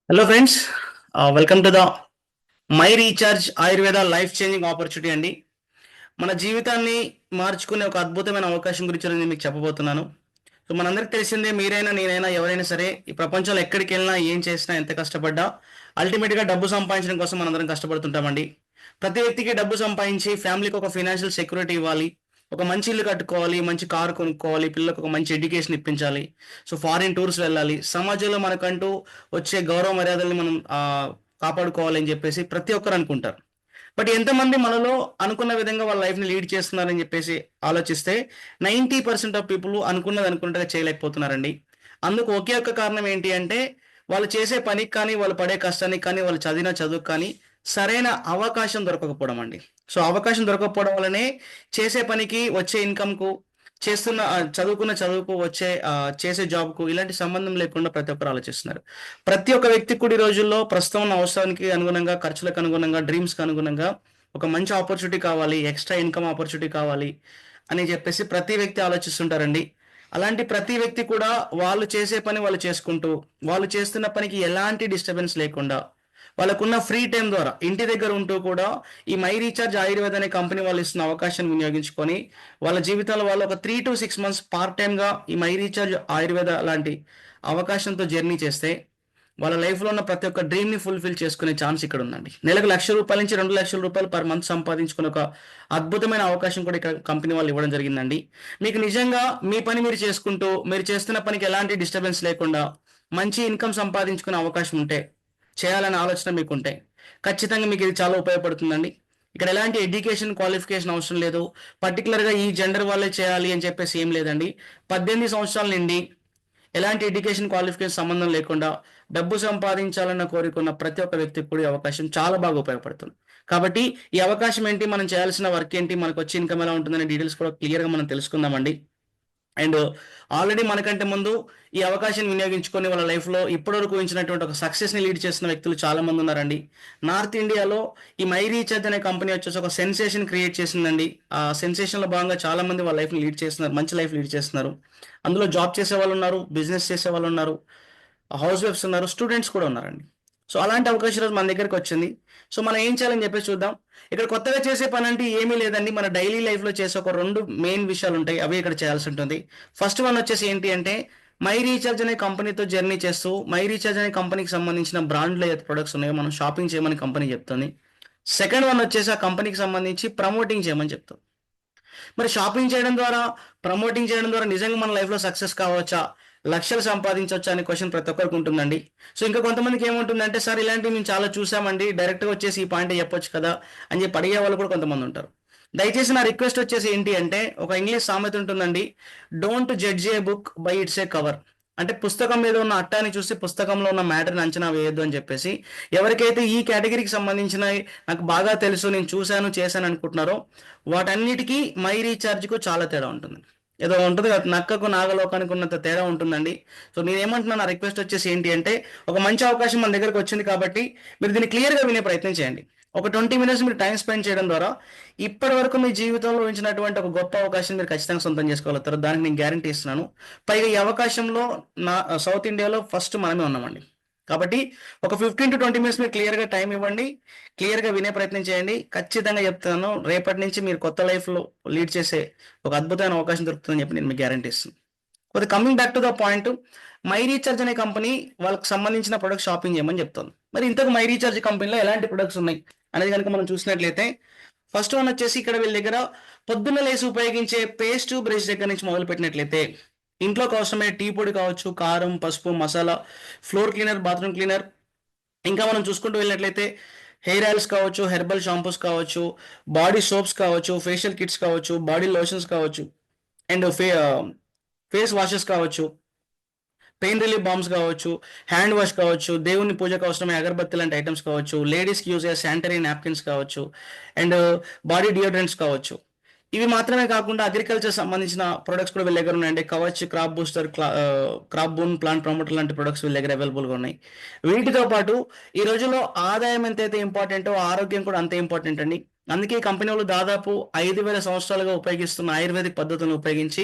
Hello friends, welcome to the my recharge Ayurveda life changing opportunity అండి. మన జీవితాన్ని మార్చుకునే ఒక అద్భుతమైన అవకాశం గురించి నేను మీకు చెప్పబోతున్నాను. సో మనందరికి తెలిసిందే, మీరైనా నేనైనా ఎవరైనా సరే ఈ ప్రపంచంలో ఎక్కడికి వెళ్ళినా ఏం చేసినా ఎంత కష్టపడ్డా అల్టిమేట్గా డబ్బు సంపాదించడం కోసం మనందరం కష్టపడుతుంటామండి. ప్రతి వ్యక్తికి డబ్బు సంపాదించి ఫ్యామిలీకి ఒక ఫైనాన్షియల్ సెక్యూరిటీ ఇవ్వాలి, ఒక మంచి ఇల్లు కట్టుకోవాలి, మంచి కారు కొనుక్కోవాలి, పిల్లలకు ఒక మంచి ఎడ్యుకేషన్ ఇప్పించాలి, సో ఫారిన్ టూర్స్ వెళ్ళాలి, సమాజంలో మనకంటూ వచ్చే గౌరవ మర్యాదల్ని మనం కాపాడుకోవాలి అని చెప్పేసి ప్రతి ఒక్కరు అనుకుంటారు. బట్ ఎంతమంది మనలో అనుకున్న విధంగా వాళ్ళ లైఫ్ని లీడ్ చేస్తున్నారని చెప్పేసి ఆలోచిస్తే 90% ఆఫ్ పీపుల్ అనుకున్నది అనుకున్నట్టుగా చేయలేకపోతున్నారండి. అందుకు ఒకే ఒక్క కారణం ఏంటి అంటే, వాళ్ళు చేసే పనికి కానీ, వాళ్ళు పడే కష్టానికి కానీ, వాళ్ళు చదివిన చదువుకు కానీ సరైన అవకాశం దొరకకపోవడం అండి. సో అవకాశం దొరకకపోవడం వల్లనే చేసే పనికి, వచ్చే ఇన్కమ్‌కు, చదువుకున్న చదువుకు, చేసే జాబ్‌కు ఇలాంటి సంబంధం లేకుండా ప్రతి ఒక్కరు ఆలోచిస్తున్నారు. ప్రతి ఒక్క వ్యక్తికి కూడా ఈ రోజుల్లో ప్రస్తుతం ఉన్న అవసరానికి అనుగుణంగా, ఖర్చులకు అనుగుణంగా, డ్రీమ్స్‌కి అనుగుణంగా ఒక మంచి ఆపర్చునిటీ కావాలి, ఎక్స్‌ట్రా ఇన్‌కమ్ ఆపర్చునిటీ కావాలి అని చెప్పేసి ప్రతి వ్యక్తి ఆలోచిస్తుంటారండి. అలాంటి ప్రతి వ్యక్తి కూడా వాళ్ళు చేసే పని వాళ్ళు చేసుకుంటూ, వాళ్ళు చేస్తున్న పనికి ఎలాంటి డిస్టర్బెన్స్ లేకుండా, వాళ్ళకున్న ఫ్రీ టైమ్ ద్వారా ఇంటి దగ్గర ఉంటూ కూడా ఈ మై రీచార్జ్ ఆయుర్వేద అనే కంపెనీ వాళ్ళు ఇస్తున్న అవకాశాన్ని వినియోగించుకొని వాళ్ళ జీవితంలో వాళ్ళు ఒక 3 to 6 months పార్ట్ టైమ్‌గా ఈ మై రీచార్జ్ ఆయుర్వేద లాంటి అవకాశంతో జర్నీ చేస్తే వాళ్ళ లైఫ్‌లో ఉన్న ప్రతి ఒక్క డ్రీమ్‌ని ఫుల్‌ఫిల్ చేసుకునే ఛాన్స్ ఇక్కడ ఉందండి. నెలకు రూ. 1,00,000 నుంచి రూ. 2,00,000 పర్ మంత్ సంపాదించుకునే ఒక అద్భుతమైన అవకాశం కూడా ఇక్కడ కంపెనీ వాళ్ళు ఇవ్వడం జరిగిందండి. మీకు నిజంగా మీ పని మీరు చేసుకుంటూ, మీరు చేస్తున్న పనికి ఎలాంటి డిస్టర్బెన్స్ లేకుండా మంచి ఇన్‌కమ్ సంపాదించుకునే అవకాశం ఉంటే, చేయాలనే ఆలోచన మీకుంటే ఖచ్చితంగా మీకు ఇది చాలా ఉపయోగపడుతుందండి. ఇక్కడ ఎలాంటి ఎడ్యుకేషన్, క్వాలిఫికేషన్ అవసరం లేదు. పర్టిక్యులర్‌గా ఈ జెండర్ వాళ్ళే చేయాలి అని చెప్పేసి ఏం లేదండి. 18 సంవత్సరాల నుండి ఎలాంటి ఎడ్యుకేషన్, క్వాలిఫికేషన్ సంబంధం లేకుండా డబ్బు సంపాదించాలన్న కోరికున్న ప్రతి ఒక్క వ్యక్తికి కూడా ఈ అవకాశం చాలా బాగా ఉపయోగపడుతుంది. కాబట్టి ఈ అవకాశం ఏంటి? మనం చేయాల్సిన వర్క్ ఏంటి? మనకొచ్చే ఇన్‌కమ్ ఎలా ఉంటుందనే డీటెయిల్స్ కూడా క్లియర్‌గా మనం తెలుసుకుందామండి. అండ్ ఆల్రెడీ మనకంటే ముందు ఈ అవకాశాన్ని వినియోగించుకొని వాళ్ళ లైఫ్‌లో ఇప్పటివరకు ఊహించినటువంటి ఒక సక్సెస్‌ని లీడ్ చేస్తున్న వ్యక్తులు చాలా మంది ఉన్నారండి. నార్త్ ఇండియాలో ఈ మై రీచార్జ్ అనే కంపెనీ వచ్చేసి ఒక సెన్సేషన్ క్రియేట్ చేసిందండి. ఆ సెన్సేషన్‌లో భాగంగా చాలా మంది వాళ్ళ లైఫ్‌ని లీడ్ చేస్తున్నారు. మంచి లైఫ్ లీడ్ చేస్తున్నారు. అందులో జాబ్ చేసేవాళ్ళున్నారు, బిజినెస్ చేసేవాళ్ళున్నారు, హౌస్ వైఫ్స్ ఉన్నారు, స్టూడెంట్స్ కూడా ఉన్నారండి. సో అలాంటి అవకాశం ఈరోజు మన దగ్గరికొచ్చింది. సో మనం ఏం చేయాలని చెప్పేసి చూద్దాం. ఇక్కడ కొత్తగా చేసే పనంటే ఏమీ లేదండి. మన డైలీ లైఫ్‌లో చేసే ఒక 2 మెయిన్ విషయాలుంటాయి. అవే ఇక్కడ చేయాల్సుంటుంది. ఫస్ట్ వన్ వచ్చేసి ఏంటి అంటే, మై రీచార్జ్ అనే కంపెనీతో జర్నీ చేస్తూ, మై రీచార్జ్ అనే కంపెనీకి సంబంధించిన బ్రాండ్‌లో ఏదైతే ప్రొడక్ట్స్ ఉన్నాయో మనం షాపింగ్ చేయమని కంపెనీ చెప్తుంది. సెకండ్ వన్ వచ్చేసి ఆ కంపెనీకి సంబంధించి ప్రమోటింగ్ చేయమని చెప్తుంది. మరి షాపింగ్ చేయడం ద్వారా, ప్రమోటింగ్ చేయడం ద్వారా నిజంగా మన లైఫ్‌లో సక్సెస్ కావచ్చా? లక్షలు సంపాదించొచ్చా? అనే క్వెషన్ ప్రతి ఒక్కరికి ఉంటుందండి. సో, ఇంకా కొంతమందికి ఏముంటుందంటే, సార్ ఇలాంటివి మేము చాలా చూసామండి. డైరెక్ట్‌గా వచ్చేసి ఈ పాయింటే చెప్పొచ్చు కదా! అని చెప్పి అడిగే వాళ్ళు కూడా కొంతమందుంటారు. దయచేసి నా రిక్వెస్ట్ వచ్చేసి ఏంటి అంటే, ఒక ఇంగ్లీష్ సామెత ఉంటుందండి. Don't judge A book by it's a cover. అంటే పుస్తకం మీద ఉన్న అట్టాని చూసి పుస్తకంలో ఉన్న మ్యాటర్‌ని అంచనా వేయొద్దు అని చెప్పేసి, ఎవరికైతే ఈ కేటగిరీకి సంబంధించినయి నాకు బాగా తెలుసు, నేను చూసాను, చేశాను అనుకుంటున్నారో వాటన్నిటికీ మై రీచార్జ్‌కు చాలా తేడా ఉంటుంది. ఏదో ఉంటది కదా! నక్కకు నాగలోకానికి ఉన్నంత తేడా ఉంటుందండి. సో, నేనేమంటున్నా, నా రిక్వెస్ట్ వచ్చేసి ఏంటి అంటే, ఒక మంచి అవకాశం మన దగ్గరకొచ్చింది కాబట్టి, మీరు దీన్ని క్లియర్‌గా వినే ప్రయత్నం చేయండి. ఒక 20 మినిట్స్ మీరు టైమ్ స్పెండ్ చేయడం ద్వారా, ఇప్పటివరకు మీ జీవితంలో ఊహించినటువంటి ఒక గొప్ప అవకాశాన్ని మీరు ఖచ్చితంగా సొంతం చేసుకోగలుగుతారు. దానికి నేను గ్యారంటీ ఇస్తున్నాను. పైగా ఈ అవకాశంలో నా సౌత్ ఇండియాలో ఫస్ట్ మనమే ఉన్నామండి. కాబట్టి ఒక 15-20 మినిట్స్ మీరు క్లియర్‌గా టైమ్ ఇవ్వండి. క్లియర్‌గా వినే ప్రయత్నం చేయండి. ఖచ్చితంగా చెప్తున్నాను, రేపటి నుంచి మీరు కొత్త లైఫ్‌లో లీడ్ చేసే ఒక అద్భుతమైన అవకాశం దొరుకుతుందని చెప్పి నేను మీకు గ్యారంటీ ఇస్తున్నాను. కొద్దిగా coming back to the point, my recharge అనే కంపెనీ వాళ్ళకి సంబంధించిన ప్రొడక్ట్స్ షాపింగ్ చేయమని చెప్తుంది. మరి ఇంతకు మై రీచార్జ్ కంపెనీలో ఎలాంటి ప్రొడక్ట్స్ ఉన్నాయి అనేది గనుక మనం చూసినట్లయితే, ఫస్ట్ వన్ వచ్చేసి ఇక్కడ వీళ్ళ దగ్గర పొద్దున్న లేసి ఉపయోగించే పేస్ట్, బ్రష్ దగ్గర నుంచి మొదలుపెట్టినట్లయితే, ఇంట్లోకి అవసరమయ్యే టీ పొడి కావచ్చు, కారం, పసుపు, masala, floor cleaner, bathroom cleaner, ఇంకా మనం చూసుకుంటూ వెళ్ళినట్లయితే హెయిర్ ఆయిల్స్ కావచ్చు, హెర్బల్ షాంపూస్ కావచ్చు, బాడీ సోప్స్ కావచ్చు, ఫేషియల్ కిట్స్ కావచ్చు, బాడీ లోషన్స్ కావచ్చు, అండ్ ఫేస్ వాషెస్ కావచ్చు, పెయిన్ రిలీఫ్ బామ్స్ కావచ్చు, హ్యాండ్ వాష్ కావచ్చు, దేవుని పూజకు అవసరమైన అగరబత్తి లాంటి ఐటమ్స్ కావచ్చు, లేడీస్‌కి యూజ్ అయ్యే శానిటరీ నాప్కిన్స్ కావచ్చు, అండ్ బాడీ డియోడ్రెంట్స్ కావచ్చు. ఇవి మాత్రమే కాకుండా అగ్రికల్చర్ సంబంధించిన ప్రొడక్ట్స్ కూడా వీళ్ళ దగ్గర ఉన్నాయండి. Kavach, crop booster, crop boon, plant promoter లాంటి ప్రొడక్ట్స్ వీళ్ళ దగ్గర అవైలబుల్‌గా ఉన్నాయి. వీటితో పాటు ఈ రోజుల్లో ఆదాయం ఎంతైతే ఇంపార్టెంటో ఆరోగ్యం కూడా అంతే ఇంపార్టెంట్ అండి. అందుకే ఈ కంపెనీ వాళ్ళు దాదాపు 5,000 సంవత్సరాలుగా ఉపయోగిస్తున్న ఆయుర్వేదిక్ పద్ధతులను ఉపయోగించి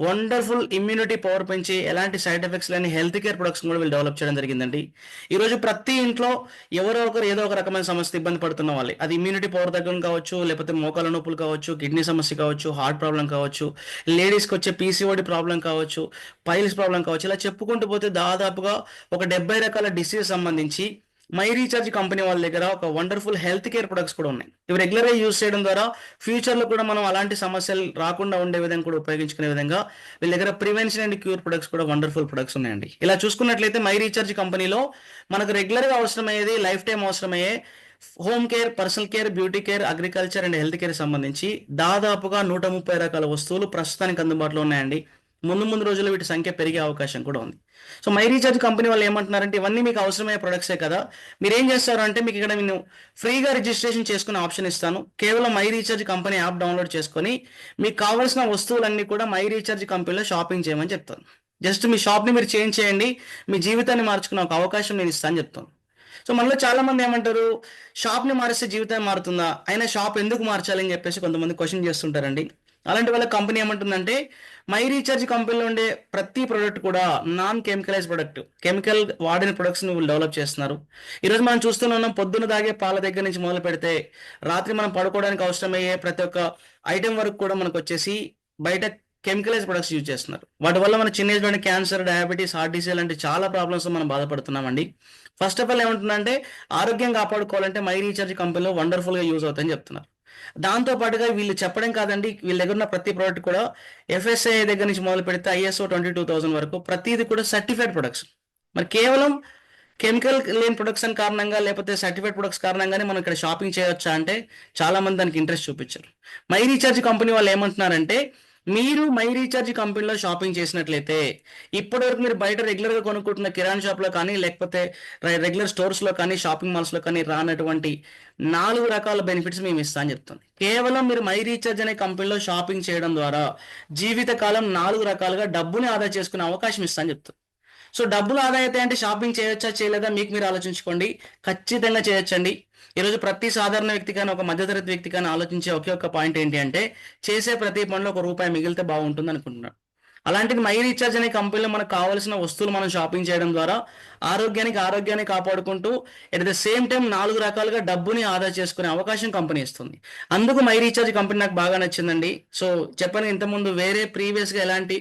వండర్ఫుల్ ఇమ్యూనిటీ పవర్ పెంచి ఎలాంటి సైడ్ ఎఫెక్ట్స్ లేని హెల్త్ కేర్ ప్రొడక్ట్స్ కూడా వీళ్ళు డెవలప్ చేయడం జరిగిందండి. ఈరోజు ప్రతి ఇంట్లో ఎవరో ఒకరు ఏదో ఒక రకమైన సమస్య ఇబ్బంది పడుతున్న వాళ్ళే, అది ఇమ్యూనిటీ పవర్ తగ్గడం కావచ్చు, లేకపోతే మోకాల నొప్పులు కావచ్చు, కిడ్నీ సమస్య కావచ్చు, హార్ట్ ప్రాబ్లం కావచ్చు, లేడీస్కి వచ్చే పీసీఓడి ప్రాబ్లం కావచ్చు, పైల్స్ ప్రాబ్లం కావచ్చు, ఇలా చెప్పుకుంటూ పోతే దాదాపుగా ఒక 70 రకాల డిసీజ్ సంబంధించి మై రీఛార్జ్ కంపెనీ వాళ్ళ దగ్గర ఒక వండర్ఫుల్ హెల్త్ కేర్ ప్రొడక్ట్స్ కూడా ఉన్నాయి. ఇవి రెగ్యులర్గా యూజ్ చేయడం ద్వారా ఫ్యూచర్లో కూడా మనం అలాంటి సమస్యలు రాకుండా ఉండే విధంగా కూడా ఉపయోగించుకునే విధంగా వీళ్ళ దగ్గర ప్రివెన్షన్ అండ్ క్యూర్ ప్రొడక్ట్స్ కూడా వండర్ఫుల్ ప్రొడక్ట్స్ ఉన్నాయండి. ఇలా చూసుకున్నట్లయితే మై రీఛార్జ్ కంపెనీలో మనకు రెగ్యులర్గా అవసరమయ్యేది, లైఫ్ టైం అవసరమయ్యే home care, personal care, beauty care, agriculture and health care సంబంధించి దాదాపుగా 130 రకాల వస్తువులు ప్రస్తుతానికి అందుబాటులో ఉన్నాయండి. ముందు ముందు రోజుల్లో వీటి సంఖ్య పెరిగే అవకాశం కూడా ఉంది. సో మై రీఛార్జ్ కంపెనీ వాళ్ళు ఏమంటున్నారంటే, ఇవన్నీ మీకు అవసరమయ్యే ప్రొడక్ట్సే కదా, మీరు ఏం చేస్తారు అంటే మీకు ఇక్కడ నేను ఫ్రీగా రిజిస్ట్రేషన్ చేసుకునే ఆప్షన్ ఇస్తాను. కేవలం my recharge company app download చేసుకొని మీకు కావాల్సిన వస్తువులన్నీ కూడా మై రీఛార్జ్ కంపెనీలో షాపింగ్ చేయమని చెప్తాను. జస్ట్ మీ షాప్ని మీరు చేంజ్ చేయండి, మీ జీవితాన్ని మార్చుకునే ఒక అవకాశం నేను ఇస్తాను చెప్తాను. సో మనలో చాలా మంది ఏమంటారు, షాప్ని మారిస్తే జీవితం మారుతుందా, అయినా షాప్ ఎందుకు మార్చాలి అని చెప్పేసి కొంతమంది క్వశ్చన్ చేస్తుంటారండి. అలాంటి వాళ్ళ కంపెనీ ఏమంటుందంటే, మై రీఛార్జ్ కంపెనీలో ఉండే ప్రతి ప్రోడక్ట్ కూడా నాన్ కెమికలైజ్ ప్రొడక్ట్, కెమికల్ వాడిన ప్రొడక్ట్స్ని వీళ్ళు డెవలప్ చేస్తున్నారు. ఈరోజు మనం చూస్తూనే ఉన్నాం, పొద్దున తాగే పాల దగ్గర నుంచి మొదలు పెడితే రాత్రి మనం పడుకోవడానికి అవసరమయ్యే ప్రతి ఒక్క ఐటెం వరకు కూడా మనకు వచ్చేసి బయట కెమికలైజ్ ప్రొడక్ట్స్ యూజ్ చేస్తున్నారు. వాటి వల్ల మన చిన్న ఏజ్లోనే క్యాన్సర్, డయాబెటీస్, హార్ట్ డిసీజ్ లాంటి చాలా ప్రాబ్లమ్స్ మనం బాధపడుతున్నామండి. ఫస్ట్ ఆఫ్ ఆల్ ఏమంటుందంటే, ఆరోగ్యం కాపాడుకోవాలంటే మై రీఛార్జ్ కంపెనీలో వండర్ఫుల్గా యూజ్ అవుతాయని చెప్తున్నారు. దాంతో పాటుగా వీళ్ళు చెప్పడం కాదండి, వీళ్ళ దగ్గర ఉన్న ప్రతి ప్రోడక్ట్ కూడా FSSAI దగ్గర నుంచి మొదలు పెడితే ISO 22000 వరకు ప్రతిది కూడా సర్టిఫైడ్ ప్రొడక్ట్స్. మరి కేవలం కెమికల్ లేని ప్రొడక్ట్స్ కారణంగా, లేకపోతే సర్టిఫైడ్ ప్రొడక్ట్స్ కారణంగానే మనం ఇక్కడ షాపింగ్ చేయొచ్చా అంటే చాలా మంది దానికి ఇంట్రెస్ట్ చూపించారు. మై రీఛార్జ్ కంపెనీ వాళ్ళు ఏమంటున్నారంటే, మీరు మై రీఛార్జ్ కంపెనీలో షాపింగ్ చేసినట్లయితే ఇప్పటివరకు మీరు బయట రెగ్యులర్గా కొనుక్కుంటున్న కిరాణా షాప్లో కానీ, లేకపోతే రెగ్యులర్ స్టోర్స్లో కానీ, షాపింగ్ మాల్స్లో కానీ రానటువంటి 4 రకాల బెనిఫిట్స్ మేము ఇస్తా అని చెప్తుంది. కేవలం మీరు మై రీఛార్జ్ అనే కంపెనీలో షాపింగ్ చేయడం ద్వారా జీవితకాలం 4 రకాలుగా డబ్బుని ఆదా చేసుకునే అవకాశం ఇస్తా అని చెప్తుంది. సో డబ్బులు ఆదా అయితే అంటే షాపింగ్ చేయొచ్చా చేయలేదా మీకు మీరు ఆలోచించుకోండి. ఖచ్చితంగా చేయొచ్చండి. ఈరోజు ప్రతి సాధారణ వ్యక్తి కానీ, ఒక మధ్యతరగతి వ్యక్తి కానీ ఆలోచించే ఒకే ఒక్క పాయింట్ ఏంటి అంటే, చేసే ప్రతి పనిలో ₹1 మిగిలితే బాగుంటుంది అనుకుంటున్నాడు. అలాంటిది మై రీఛార్జ్ అనే కంపెనీలో మనకు కావాల్సిన వస్తువులు మనం షాపింగ్ చేయడం ద్వారా ఆరోగ్యాన్ని కాపాడుకుంటూ ఎట్ ద సేమ్ టైం 4 రకాలుగా డబ్బుని ఆదా చేసుకునే అవకాశం కంపెనీ ఇస్తుంది. అందుకు మై రీఛార్జ్ కంపెనీ నాకు బాగా నచ్చిందండి. సో చెప్పాను ఇంతకుముందు, ప్రీవియస్గా ఎలాంటి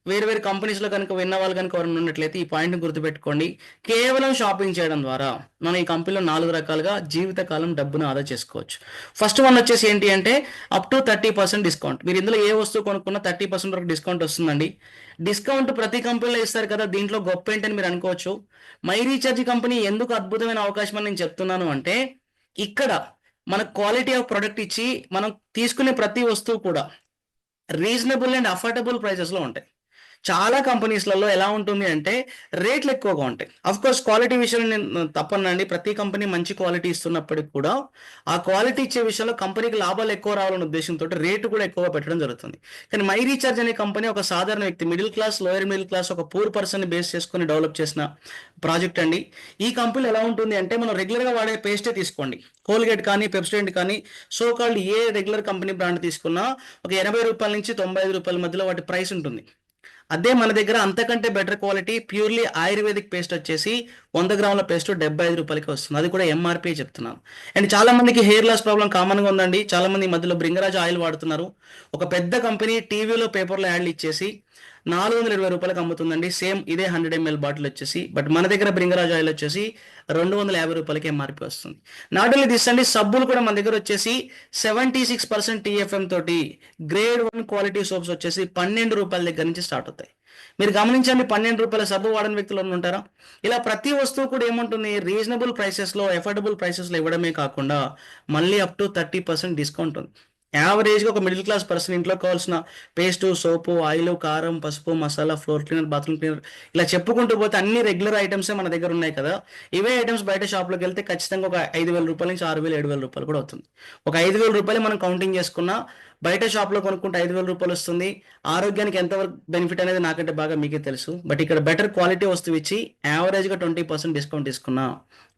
వేరు కంపెనీస్లో కనుక విన్న వాళ్ళు కనుక ఎవరైనా ఉన్నట్లయితే ఈ పాయింట్ని గుర్తుపెట్టుకోండి. కేవలం షాపింగ్ చేయడం ద్వారా మనం ఈ కంపెనీలో 4 రకాలుగా జీవితకాలం డబ్బును ఆదా చేసుకోవచ్చు. ఫస్ట్ వన్ వచ్చేసి ఏంటి అంటే, అప్ టు 30% డిస్కౌంట్. మీరు ఇందులో ఏ వస్తువు కొనుక్కున్నా 30% వరకు డిస్కౌంట్ వస్తుందండి. డిస్కౌంట్ ప్రతి కంపెనీలో ఇస్తారు కదా, దీంట్లో గొప్ప ఏంటని మీరు అనుకోవచ్చు. మై రీఛార్జ్ కంపెనీ ఎందుకు అద్భుతమైన అవకాశం అని నేను చెప్తున్నాను అంటే, ఇక్కడ మనకు క్వాలిటీ ఆఫ్ ప్రొడక్ట్ ఇచ్చి మనం తీసుకునే ప్రతి వస్తువు కూడా రీజనబుల్ అండ్ అఫోర్డబుల్ ప్రైసెస్లో ఉంటాయి. చాలా కంపెనీస్లలో ఎలా ఉంటుంది అంటే రేట్లు ఎక్కువగా ఉంటాయి. అఫ్ కోర్స్ క్వాలిటీ విషయంలో నేను తప్పనండి, ప్రతి కంపెనీ మంచి క్వాలిటీ ఇస్తున్నప్పటికీ కూడా ఆ క్వాలిటీ ఇచ్చే విషయంలో కంపెనీకి లాభాలు ఎక్కువ రావాలనే ఉద్దేశంతో రేటు కూడా ఎక్కువగా పెట్టడం జరుగుతుంది. కానీ మై రీఛార్జ్ అనే కంపెనీ ఒక సాధారణ వ్యక్తి, middle class, lower middle class, ఒక పూర్ పర్సన్ బేస్ చేసుకుని డెవలప్ చేసిన ప్రాజెక్ట్ అండి. ఈ కంపెనీ ఎలా ఉంటుంది అంటే, మనం రెగ్యులర్గా వాడే పేస్టే తీసుకోండి, కోల్గేట్ కానీ, పెప్సోడెంట్ కానీ, so called a regular company brand తీసుకున్నా ఒక ₹80 నుంచి ₹95 మధ్యలో వాటి ప్రైస్ ఉంటుంది. అదే మన దగ్గర అంతకంటే better quality purely ayurvedic paste వచ్చేసి 100 గ్రాముల పేస్ట్ ₹75 వస్తుంది. అది కూడా MRP చెప్తున్నాను. అండ్ చాలా మందికి హెయిర్ లాస్ ప్రాబ్లం కామన్గా ఉందండి. చాలా మంది ఈ మధ్యలో భృంగరాజ్ ఆయిల్ వాడుతున్నారు. ఒక పెద్ద కంపెనీ టీవీలో, పేపర్లో యాడ్లు ఇచ్చేసి ₹420 అమ్ముతుందండి. సేమ్ ఇదే 100 ml బాటిల్ వచ్చేసి, బట్ మన దగ్గర భృంగరాజ్ ఆయిల్ వచ్చేసి ₹250 MRP వస్తుంది. నాట్ ఓన్లీ దిస్ అండి, సబ్బులు కూడా మన దగ్గర వచ్చేసి 76% TFM తోటి గ్రేడ్ 1 క్వాలిటీ సోప్స్ వచ్చేసి ₹12 దగ్గర నుంచి స్టార్ట్ అవుతాయి. మీరు గమనించండి, ₹12 సబ్బు వాడని వ్యక్తులు ఉంటారా? ఇలా ప్రతి వస్తువు కూడా ఏముంటుంది, రీజనబుల్ ప్రైసెస్లో, అఫోర్డబుల్ ప్రైసెస్లో ఇవ్వడమే కాకుండా మళ్ళీ అప్ టు 30% డిస్కౌంట్ ఉంది. యావరేజ్గా ఒక మిడిల్ క్లాస్ పర్సన్ ఇంట్లో కావాల్సిన పేస్టు, సోపు, ఆయిల్, కారం, పసుపు, masala, floor cleaner, bathroom cleaner, ఇలా చెప్పుకుంటూ పోతే అన్ని రెగ్యులర్ ఐటమ్సే మన దగ్గర ఉన్నాయి కదా. ఇవే ఐటమ్స్ బయట షాప్లోకి వెళ్తే ఖచ్చితంగా ఒక ₹5,000 నుంచి ₹6,000, ₹7,000 కూడా అవుతుంది. ఒక ₹5,000 మనం కౌంటింగ్ చేసుకున్నా బయట షాప్లో కొనుక్కుంటే 5,000 రూపాయలు వస్తుంది. ఆరోగ్యానికి ఎంతవరకు బెనిఫిట్ అనేది నాకంటే బాగా మీకే తెలుసు. బట్ ఇక్కడ బెటర్ క్వాలిటీ వస్తువు ఇచ్చి యావరేజ్గా 20% డిస్కౌంట్ తీసుకున్నా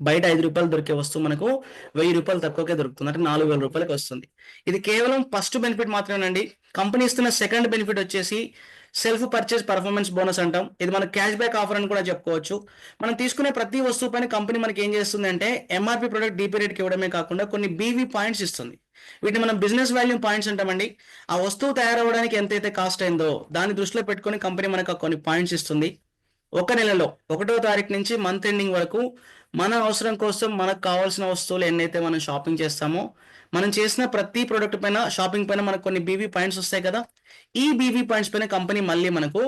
బయట 5 రూపాయలు దొరికే వస్తువు మనకు 1000 రూపాయలు తక్కువకే దొరుకుతుంది. అంటే 4,000 రూపాయలకి వస్తుంది. ఇది కేవలం ఫస్ట్ బెనిఫిట్ మాత్రమేనండి. కంపెనీ ఇస్తున్న సెకండ్ బెనిఫిట్ వచ్చేసి సెల్ఫ్ పర్చేస్ పర్ఫార్మెన్స్ బోనస్ అంటాం. ఇది మన క్యాష్ బ్యాక్ ఆఫర్ అని కూడా చెప్పుకోవచ్చు. మనం తీసుకునే ప్రతి వస్తువు పైన కంపెనీ మనకి ఏం చేస్తుంది అంటే ఎంఆర్పి ప్రొడక్ట్ డీపీ రేట్కి ఇవ్వడమే కాకుండా కొన్ని బీవీ పాయింట్స్ ఇస్తుంది. వీటిని మనం బిజినెస్ వాల్యూ పాయింట్స్ అంటామండి. ఆ వస్తువు తయారవడానికి ఎంతైతే కాస్ట్ అయిందో దాన్ని దృష్టిలో పెట్టుకొని కంపెనీ మనకు కొన్ని పాయింట్స్ ఇస్తుంది. ఒక నెలలో 1వ తారీఖు నుంచి మంత్ ఎండింగ్ వరకు మన అవసరం కోసం మనకు కావాల్సిన వస్తువులు ఎన్నైతే మనం షాపింగ్ చేస్తామో మనం చేసిన ప్రతి ప్రోడక్ట్ పైన షాపింగ్ పైన మనకు కొన్ని బీవీ పాయింట్స్ వస్తాయి కదా. ఈ బీవీ పాయింట్స్ పైన కంపెనీ మళ్ళీ మనకు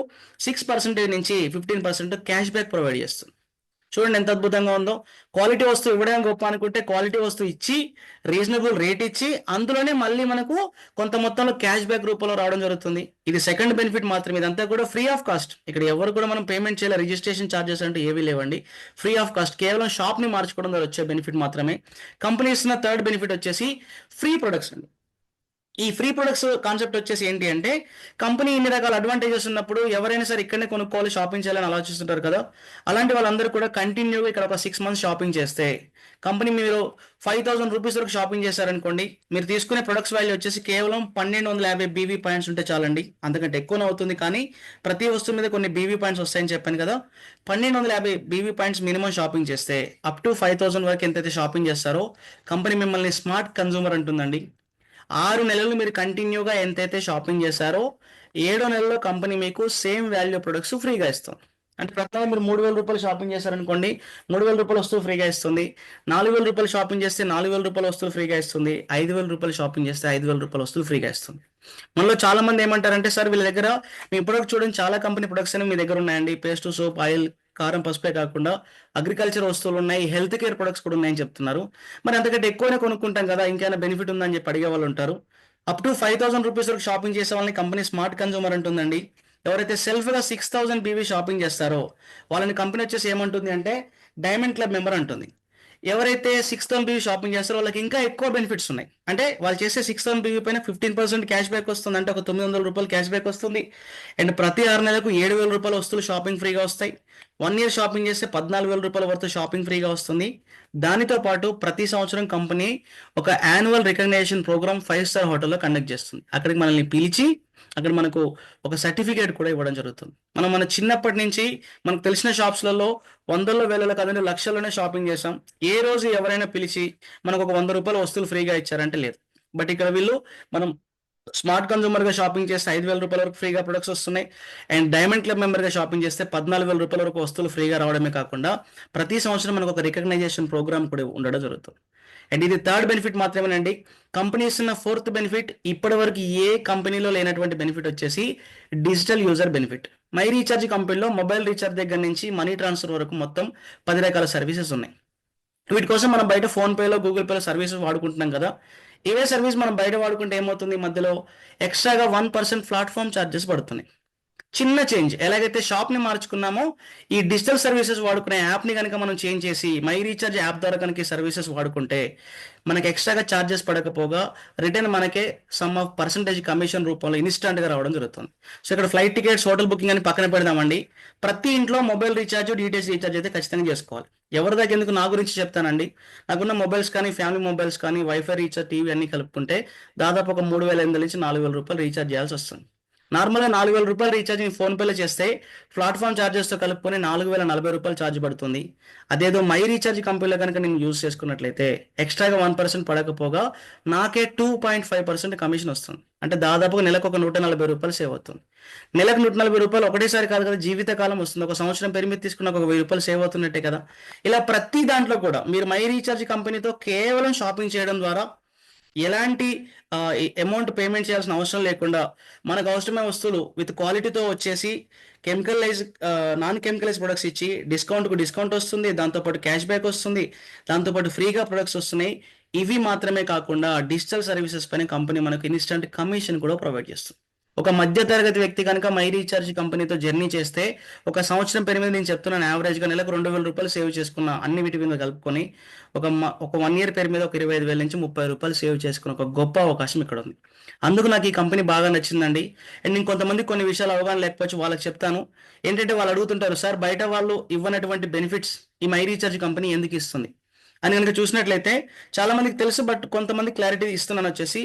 6% నుంచి 15% క్యాష్ బ్యాక్ ప్రొవైడ్ చేస్తుంది. చూడండి ఎంత అద్భుతంగా ఉందో. క్వాలిటీ వస్తువు ఇవ్వడం గొప్ప అనుకుంటే క్వాలిటీ వస్తువు ఇచ్చి రీజనబుల్ రేట్ ఇచ్చి అందులోనే మళ్ళీ మనకు కొంత మొత్తంలో క్యాష్ బ్యాక్ రూపంలో రావడం జరుగుతుంది. ఇది సెకండ్ బెనిఫిట్ మాత్రమే. ఇదంతా కూడా ఫ్రీ ఆఫ్ కాస్ట్. ఇక్కడ ఎవరు కూడా మనం పేమెంట్ చేయాలి, రిజిస్ట్రేషన్ ఛార్జెస్ అంటే ఏవీ లేవండి. Free of cost. కేవలం షాప్ని మార్చుకోవడం ద్వారా వచ్చే బెనిఫిట్ మాత్రమే. కంపెనీ ఇస్తున్న థర్డ్ బెనిఫిట్ వచ్చేసి ఫ్రీ ప్రొడక్ట్స్ అండి. ఈ ఫ్రీ ప్రొడక్ట్స్ కాన్సెప్ట్ వచ్చేసి ఏంటి అంటే కంపెనీ ఇన్ని రకాల అడ్వాంటేజెస్ ఉన్నప్పుడు ఎవరైనా సరే ఇక్కడనే కొనుక్కోవాలి, షాపింగ్ చేయాలని ఆలోచిస్తుంటారు కదా. అలాంటి వాళ్ళందరూ కూడా కంటిన్యూగా ఇక్కడ ఒక 6 months షాపింగ్ చేస్తే కంపెనీ మీరు 5,000 రూపీస్ వరకు షాపింగ్ చేశారనుకోండి, మీరు తీసుకునే ప్రొడక్ట్స్ వాల్యూ వచ్చేసి కేవలం 1,250 బీవీ పాయింట్స్ ఉంటే చాలండి. అంతకంటే ఎక్కువనే అవుతుంది, కానీ ప్రతి వస్తువు మీద కొన్ని బీవీ పాయింట్స్ వస్తాయని చెప్పాను కదా. 1,250 బీవీ పాయింట్స్ మినిమం షాపింగ్ చేస్తే అప్ టు 5,000 వరకు ఎంతైతే షాపింగ్ చేస్తారో కంపెనీ మిమ్మల్ని స్మార్ట్ కన్జ్యూమర్ అంటుందండి. 6 నెలలు మీరు కంటిన్యూగా ఎంతైతే షాపింగ్ చేశారో 7వ నెలలో కంపెనీ మీకు సేమ్ వాల్యూ ప్రొడక్ట్స్ ఫ్రీగా ఇస్తుంది. అంటే ప్రతి మీరు 3,000 రూపాయలు షాపింగ్ చేశారనుకోండి, 3,000 రూపాయల వస్తువు ఫ్రీగా ఇస్తుంది. 4,000 రూపాయలు షాపింగ్ చేస్తే 4,000 రూపాయల వస్తువులు ఫ్రీగా ఇస్తుంది. 5,000 రూపాయలు షాపింగ్ చేస్తే 5,000 రూపాయల వస్తువులు ఫ్రీగా ఇస్తుంది. మనలో చాలా మంది ఏమంటారంటే సార్ వీళ్ళ దగ్గర మీ ప్రొడక్ట్ చూడండి, చాలా కంపెనీ ప్రొడక్ట్స్ అనేవి మీ దగ్గర ఉన్నాయండి. పేస్ట్, సోప్, ఆయిల్, కారం, పసుపే కాకుండా అగ్రికల్చర్ వస్తువులు ఉన్నాయి, హెల్త్ కేర్ ప్రొడక్ట్స్ కూడా ఉన్నాయని చెప్తున్నారు. మరి అంతకంటే ఎక్కువనే కొనుక్కుంటాం కదా, ఇంకేమైనా బెనిఫిట్ ఉందని చెప్పి అడిగే వాళ్ళు ఉంటారు. అప్ టు 5,000 రూపీస్ వరకు షాపింగ్ చేసే వాళ్ళని కంపెనీ స్మార్ట్ కన్జ్యూమర్ అంటుందండి. ఎవరైతే సెల్ఫ్గా 6,000 బీవీ షాపింగ్ చేస్తారో వాళ్ళని కంపెనీ వచ్చేసి ఏమంటుంది అంటే డైమండ్ క్లబ్ మెంబర్ అంటుంది. ఎవరైతే 6,000 బీవీ షాపింగ్ చేస్తారో వాళ్ళకి ఇంకా ఎక్కువ బెనిఫిట్స్ ఉన్నాయి. అంటే వాళ్ళు చేసే 6,000 బీవీ పైన 15% క్యాష్ బ్యాక్ వస్తుంది. అంటే ఒక 900 రూపాయలు క్యాష్ బ్యాక్ వస్తుంది. అండ్ ప్రతి 6 నెలలకు 7,000 రూపాయల వస్తువులు షాపింగ్ ఫ్రీగా వస్తాయి. 1 year షాపింగ్ చేస్తే 14,000 రూపాయల వరకు షాపింగ్ ఫ్రీగా వస్తుంది. దానితో పాటు ప్రతి సంవత్సరం కంపెనీ ఒక యాన్యువల్ రికగ్నైజేషన్ ప్రోగ్రామ్ 5-star హోటల్లో కండక్ట్ చేస్తుంది. అక్కడికి మనల్ని పిలిచి అక్కడ మనకు ఒక సర్టిఫికేట్ కూడా ఇవ్వడం జరుగుతుంది. మన చిన్నప్పటి నుంచి మనకు తెలిసిన షాప్స్లలో వందల్లో వేలలో కాదండి లక్షల్లోనే షాపింగ్ చేసాం. ఏ రోజు ఎవరైనా పిలిచి మనకు ఒక 100 రూపాయల వస్తువులు ఫ్రీగా ఇచ్చారంటే లేదు. బట్ ఇక్కడ వీళ్ళు మనం స్మార్ట్ కన్జ్యూమర్ గా షాపింగ్ చేస్తే 5,000 రూపాయల వరకు ఫ్రీగా ప్రొడక్ట్స్ వస్తున్నాయి. అండ్ డైమండ్ క్లబ్ మెంబర్ గా షాపింగ్ చేస్తే 14,000 రూపాయల వరకు వస్తువులు ఫ్రీగా రావడమే కాకుండా ప్రతి సంవత్సరం మనకు ఒక రికగ్నైజేషన్ ప్రోగ్రామ్ కూడా ఉండడం జరుగుతుంది. అండ్ ఇది థర్డ్ బెనిఫిట్ మాత్రమేనండి. కంపెనీ ఇస్తున్న ఫోర్త్ బెనిఫిట్ ఇప్పటి వరకు ఏ కంపెనీలో లేనటువంటి బెనిఫిట్ వచ్చేసి digital user benefit. My recharge కంపెనీలో మొబైల్ రీఛార్జ్ దగ్గర నుంచి మనీ ట్రాన్స్ఫర్ వరకు మొత్తం 10 రకాల సర్వీసెస్ ఉన్నాయి. వీటి కోసం మనం బయట ఫోన్పేలో, గూగుల్ పేలో సర్వీసెస్ వాడుకుంటున్నాం కదా. ఇవే సర్వీస్ మనం బయట వాడుకుంటే ఏమవుతుంది, మధ్యలో ఎక్స్ట్రాగా 1% ప్లాట్ఫామ్ ఛార్జెస్ పడుతున్నాయి. చిన్న చేంజ్. ఎలాగైతే షాప్ని మార్చుకున్నామో ఈ డిజిటల్ సర్వీసెస్ వాడుకునే యాప్ని కనుక మనం చేంజ్ చేసి మై రీఛార్జ్ యాప్ ద్వారా కనుక సర్వీసెస్ వాడుకుంటే మనకి ఎక్స్ట్రాగా ఛార్జెస్ పడకపోగా రిటర్న్ మనకే సమ్ ఆఫ్ పర్సంటేజ్ కమిషన్ రూపంలో ఇన్స్టాంట్గా రావడం జరుగుతుంది. సో ఇక్కడ ఫ్లైట్ టికెట్స్, హోటల్ బుకింగ్ అని పక్కన పెడదామండి. ప్రతి ఇంట్లో మొబైల్ రీఛార్జ్, డిటిహెచ్ రీఛార్జ్ అయితే ఖచ్చితంగా చేసుకోవాలి. ఎవరి దగ్గర ఎందుకు నా గురించి చెప్తానండి. నాకున్న మొబైల్స్ కానీ, ఫ్యామిలీ మొబైల్స్ కానీ, వైఫై రీఛార్జ్, టీవీ అన్ని కలుపుకుంటే దాదాపు ఒక 3,800 నుంచి 4,000 రూపాయలు రీఛార్జ్ చేయాల్సి వస్తుంది. నార్మల్గా 4,000 రూపాయలు రీఛార్జ్ ఫోన్పేలో చేస్తే ప్లాట్ఫామ్ ఛార్జెస్తో కలుపుకొని 4,040 రూపాయలు ఛార్జ్ పడుతుంది. అదేదో మై రీఛార్జ్ కంపెనీలో కనుక నేను యూజ్ చేసుకున్నట్లయితే ఎక్స్ట్రాగా 1% పడకపోగా నాకే 2.5% కమిషన్ వస్తుంది. అంటే దాదాపుగా నెలకు ఒక 140 రూపాయలు సేవ్ అవుతుంది. నెలకు 140 రూపాయలు ఒకటేసారి కాదు కదా, జీవితకాలం వస్తుంది. ఒక సంవత్సరం పరిమితి తీసుకున్న ఒక 1,000 రూపాయలు సేవ్ అవుతున్నట్టే కదా. ఇలా ప్రతి దాంట్లో కూడా మీరు మై రీఛార్జ్ కంపెనీతో కేవలం షాపింగ్ చేయడం ద్వారా ఎలాంటి అమౌంట్ పేమెంట్ చేయాల్సిన అవసరం లేకుండా మనకు అవసరమైన వస్తువులు విత్ క్వాలిటీతో వచ్చేసి నాన్ కెమికలైజ్ ప్రొడక్ట్స్ ఇచ్చి డిస్కౌంట్ వస్తుంది. దాంతోపాటు క్యాష్ బ్యాక్ వస్తుంది. దాంతోపాటు ఫ్రీగా ప్రొడక్ట్స్ వస్తున్నాయి. ఇవి మాత్రమే కాకుండా డిజిటల్ సర్వీసెస్ పైన కంపెనీ మనకు ఇన్స్టంట్ కమిషన్ కూడా ప్రొవైడ్ చేస్తుంది. ఒక మధ్య తరగతి వ్యక్తి కనుక మై రీఛార్జ్ కంపెనీతో జర్నీ చేస్తే ఒక సంవత్సరం పేరు మీద నేను చెప్తున్నాను, యావరేజ్గా నెలకు 2,000 రూపాయలు సేవ్ చేసుకున్న అన్ని వీటి మీద కలుపుకొని ఒక 1 ఇయర్ పేరు మీద ఒక 25,000 నుంచి 30 రూపాయలు సేవ్ చేసుకున్న ఒక గొప్ప అవకాశం ఇక్కడ ఉంది. అందుకు నాకు ఈ కంపెనీ బాగా నచ్చిందండి. అండ్ నేను కొంతమంది కొన్ని విషయాలు అవగాహన లేకపోవచ్చు, వాళ్ళకి చెప్తాను. ఏంటంటే వాళ్ళు అడుగుతుంటారు, సార్ బయట వాళ్ళు ఇవ్వనటువంటి బెనిఫిట్స్ ఈ మై రీఛార్జ్ కంపెనీ ఎందుకు ఇస్తుంది అని కనుక చూసినట్లయితే చాలా మందికి తెలుసు, బట్ కొంతమంది క్లారిటీ ఇస్తున్నాను. వచ్చేసి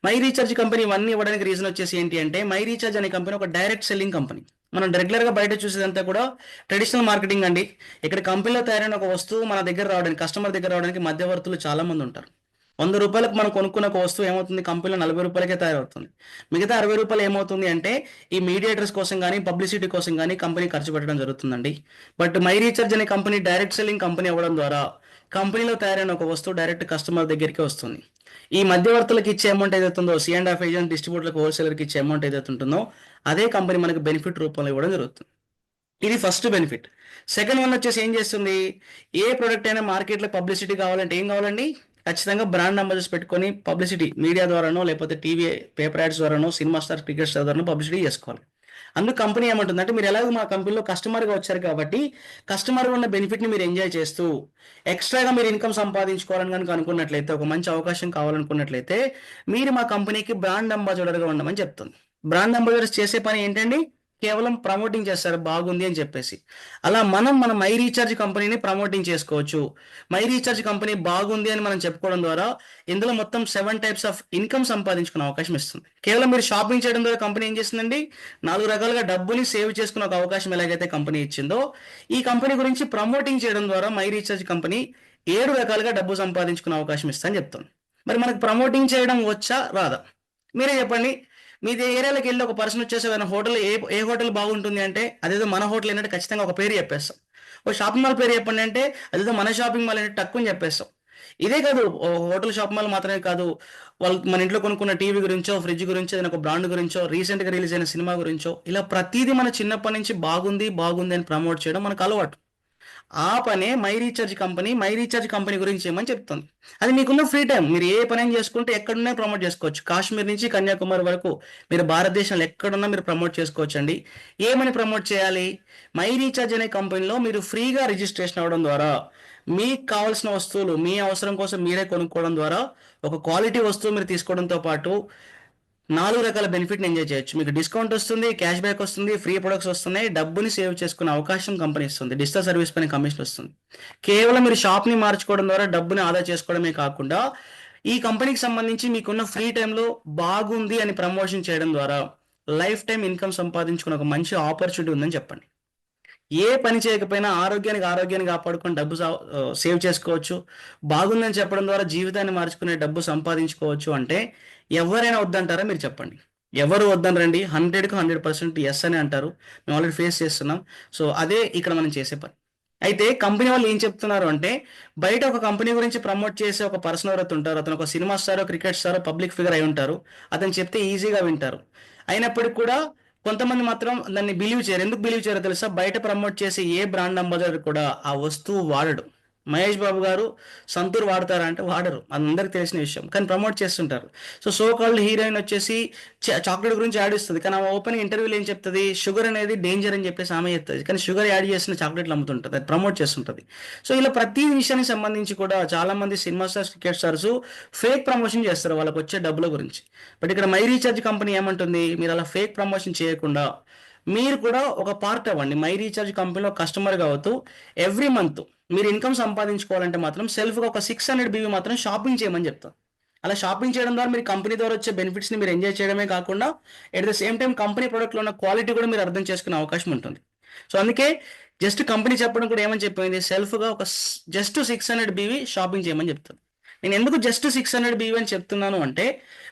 మై రీఛార్జ్ కంపెనీ ఇవన్నీ ఇవ్వడానికి రీజన్ వచ్చేసి ఏంటి అంటే, మై రీఛార్జ్ అనే కంపెనీ ఒక డైరెక్ట్ సెల్లింగ్ కంపెనీ. మనం రెగ్యులర్గా బయట చూసేదంతా కూడా ట్రెడిషనల్ మార్కెటింగ్ అండి. ఇక్కడ కంపెనీలో తయారైన ఒక వస్తువు మన దగ్గర రావడానికి, కస్టమర్ దగ్గర రావడానికి మధ్యవర్తులు చాలా మంది ఉంటారు. 100 రూపాయలకు మనం కొనుక్కున్న ఒక వస్తువు ఏమవుతుంది, కంపెనీలో 40 రూపాయలకే తయారవుతుంది. మిగతా 60 రూపాయలు ఏమవుతుంది అంటే ఈ మీడియేటర్స్ కోసం కానీ పబ్లిసిటీ కోసం కానీ కంపెనీ ఖర్చు పెట్టడం జరుగుతుందండి. బట్ మై రీఛార్జ్ అనే కంపెనీ డైరెక్ట్ సెల్లింగ్ కంపెనీ అవ్వడం ద్వారా కంపెనీలో తయారైన ఒక వస్తువు డైరెక్ట్ కస్టమర్ దగ్గరికి వస్తుంది. ఈ మధ్యవర్తులకు ఇచ్చే అమౌంట్ ఏదైతుందో, C&F ఏజెంట్, డిస్ట్రిబ్యూటర్లకు, హోల్సేలర్కి ఇచ్చే అమౌంట్ ఏదైతే ఉంటుందో అదే కంపెనీ మనకు బెనిఫిట్ రూపంలో ఇవ్వడం జరుగుతుంది. ఇది ఫస్ట్ బెనిఫిట్. సెకండ్ వన్ వచ్చేసి ఏం చేస్తుంది, ఏ ప్రొడక్ట్ అయినా మార్కెట్లో పబ్లిసిటీ కావాలంటే ఏం కావాలండి, ఖచ్చితంగా బ్రాండ్ అంబాసిడర్స్ పెట్టుకొని పబ్లిసిటీ మీడియా ద్వారానో లేకపోతే టీవీ పేపర్ యాడ్స్ ద్వారానో సినిమా స్టార్ క్రికెట్ స్టార్ ద్వారానో పబ్లిసిటీ చేసుకోవాలి. అందుకు కంపెనీ ఏమంటుందంటే, మీరు ఎలాగో మా కంపెనీలో కస్టమర్గా వచ్చారు కాబట్టి కస్టమర్ ఉన్న బెనిఫిట్ని మీరు ఎంజాయ్ చేస్తూ ఎక్స్ట్రాగా మీరు ఇన్కమ్ సంపాదించుకోవాలని కనుక అనుకున్నట్లయితే, ఒక మంచి అవకాశం కావాలనుకున్నట్లయితే మీరు మా కంపెనీకి బ్రాండ్ అంబాసిడర్గా ఉండమని చెప్తుంది. బ్రాండ్ అంబాసిడర్స్ చేసే పని ఏంటండి, కేవలం ప్రమోటింగ్ చేస్తారు బాగుంది అని చెప్పేసి. అలా మన మై రీఛార్జ్ కంపెనీని ప్రమోటింగ్ చేసుకోవచ్చు. మై రీఛార్జ్ కంపెనీ బాగుంది అని మనం చెప్పుకోవడం ద్వారా ఇందులో మొత్తం 7 టైప్స్ ఆఫ్ ఇన్కమ్ సంపాదించుకునే అవకాశం ఇస్తుంది. కేవలం మీరు షాపింగ్ చేయడం ద్వారా కంపెనీ ఏం చేస్తుందండి, 4 రకాలుగా డబ్బుని సేవ్ చేసుకునే ఒక అవకాశం ఎలాగైతే కంపెనీ ఇచ్చిందో, ఈ కంపెనీ గురించి ప్రమోటింగ్ చేయడం ద్వారా మై రీఛార్జ్ కంపెనీ 7 రకాలుగా డబ్బు సంపాదించుకునే అవకాశం ఇస్తా అని చెప్తాను. మరి మనకు ప్రమోటింగ్ చేయడం వచ్చా రాదా, మీరే చెప్పండి. మీ ఏరియాలోకి వెళ్ళి ఒక పర్సన్ వచ్చేసి ఏదైనా హోటల్, ఏ హోటల్ బాగుంటుంది అంటే అదేదో మన హోటల్ ఏంటంటే ఖచ్చితంగా ఒక పేరు చెప్పేస్తాం. ఒక షాపింగ్ మాల్ పేరు చెప్పండి అంటే అదేదో మన షాపింగ్ మాల్ అంటే తక్కువ చెప్పేస్తాం. ఇదే కాదు, హోటల్ షాపింగ్ మాల్ మాత్రమే కాదు, వాళ్ళు మన ఇంట్లో కొనుక్కున్న టీవీ గురించో, ఫ్రిడ్జ్ గురించో, ఏదైనా ఒక బ్రాండ్ గురించో, రీసెంట్గా రిలీజ్ అయిన సినిమా గురించో, ఇలా ప్రతిదీ మన చిన్నప్పటి నుంచి బాగుంది బాగుంది అని ప్రమోట్ చేయడం మనకు అలవాటు. ఆ పనే మై రీఛార్జ్ కంపెనీ గురించి ఏమని చెప్తుంది. అది మీకున్న ఫ్రీ టైం, మీరు ఏ పని చేసుకుంటే ఎక్కడున్నా ప్రమోట్ చేసుకోవచ్చు. కాశ్మీర్ నుంచి కన్యాకుమారి వరకు మీరు భారతదేశంలో ఎక్కడున్నా మీరు ప్రమోట్ చేసుకోవచ్చు అండి. ఏమని ప్రమోట్ చేయాలి, మై రీఛార్జ్ అనే కంపెనీలో మీరు ఫ్రీగా రిజిస్ట్రేషన్ అవ్వడం ద్వారా మీకు కావాల్సిన వస్తువులు మీ అవసరం కోసం మీరే కొనుక్కోవడం ద్వారా ఒక క్వాలిటీ వస్తువు మీరు తీసుకోవడంతో పాటు 4 రకాల బెనిఫిట్ని ఎంజాయ్ చేయొచ్చు. మీకు డిస్కౌంట్ వస్తుంది, క్యాష్ బ్యాక్ వస్తుంది, ఫ్రీ ప్రొడక్ట్స్ వస్తున్నాయి, డబ్బుని సేవ్ చేసుకునే అవకాశం కంపెనీ ఇస్తుంది, డిజిటల్ సర్వీస్ పైన కమిషన్ వస్తుంది. కేవలం మీరు షాప్ని మార్చుకోవడం ద్వారా డబ్బుని ఆదా చేసుకోవడమే కాకుండా ఈ కంపెనీకి సంబంధించి మీకున్న ఫ్రీ టైంలో బాగుంది అని ప్రమోషన్ చేయడం ద్వారా లైఫ్ టైం ఇన్కమ్ సంపాదించుకునే ఒక మంచి ఆపర్చునిటీ ఉందని చెప్పండి. ఏ పని చేయకపోయినా ఆరోగ్యాన్ని కాపాడుకొని డబ్బు సేవ్ చేసుకోవచ్చు. బాగుందని చెప్పడం ద్వారా జీవితాన్ని మార్చుకునే డబ్బు సంపాదించుకోవచ్చు అంటే ఎవరైనా వద్దంటారా మీరు చెప్పండి. ఎవరు వద్దనరండి, 100కి 100% ఎస్ అని అంటారు. మేము ఆల్రెడీ ఫేస్ చేస్తున్నాం. సో అదే ఇక్కడ మనం చేసే పని. అయితే కంపెనీ వాళ్ళు ఏం చెప్తున్నారు అంటే, బయట ఒక కంపెనీ గురించి ప్రమోట్ చేసే ఒక పర్సన్ ఎవరైతే ఉంటారో, అతను ఒక సినిమా స్టారో, క్రికెట్ స్టారో, పబ్లిక్ ఫిగర్ అయి ఉంటారు. అతను చెప్తే ఈజీగా వింటారు. అయినప్పటికీ కూడా కొంతమంది మాత్రం దాన్ని బిలీవ్ చేయరు. ఎందుకు బిలీవ్ చేయరో తెలుసా, బయట ప్రమోట్ చేసే ఏ బ్రాండ్ అంబాసిడర్ కూడా ఆ వస్తువు వాడడు. మహేష్ బాబు గారు సంతూర్ వాడతారా అంటే వాడరు, అందరికి తెలిసిన విషయం, కానీ ప్రమోట్ చేస్తుంటారు. సో కాల్డ్ హీరోయిన్ వచ్చేసి చాక్లెట్ గురించి యాడ్ ఇస్తుంది, కానీ ఆమె ఓపెన్ ఇంటర్వ్యూలో ఏం చెప్తుంది, షుగర్ అనేది డేంజర్ అని చెప్పేసి ఆమె చెప్తుంది, కానీ షుగర్ యాడ్ చేసిన చాక్లెట్లు అమ్ముతుంటుంది, అది ప్రమోట్ చేస్తుంటుంది. సో ఇలా ప్రతి విషయానికి సంబంధించి కూడా చాలా మంది cinema stars, cricket stars fake promotion చేస్తారు వాళ్ళకి వచ్చే డబ్బుల గురించి. బట్ ఇక్కడ మై రీఛార్జ్ కంపెనీ ఏమంటుంది, మీరు అలా ఫేక్ ప్రమోషన్ చేయకుండా మీరు కూడా ఒక పార్ట్ అవ్వండి. మై రీఛార్జ్ కంపెనీలో కస్టమర్ కావద్దు. ఎవ్రీ మంత్ మీరు ఇన్కమ్ సంపాదించుకోవాలంటే మాత్రం సెల్ఫ్గా ఒక 600 BV మాత్రం షాపింగ్ చేయమని చెప్తాను. అలా షాపింగ్ చేయడం ద్వారా మీరు కంపెనీ ద్వారా వచ్చే బెనిఫిట్స్ని మీరు ఎంజాయ్ చేయడమే కాకుండా at the same time company ప్రొడక్ట్లో ఉన్న క్వాలిటీ కూడా మీరు అర్థం చేసుకునే అవకాశం ఉంటుంది. సో అందుకే జస్ట్ కంపెనీ చెప్పడం కూడా ఏమని చెప్పింది, సెల్ఫ్గా ఒక జస్ట్ 600 BV షాపింగ్ చేయమని చెప్తాను. నేను ఎందుకు జస్ట్ 600 BV అని చెప్తున్నాను అంటే,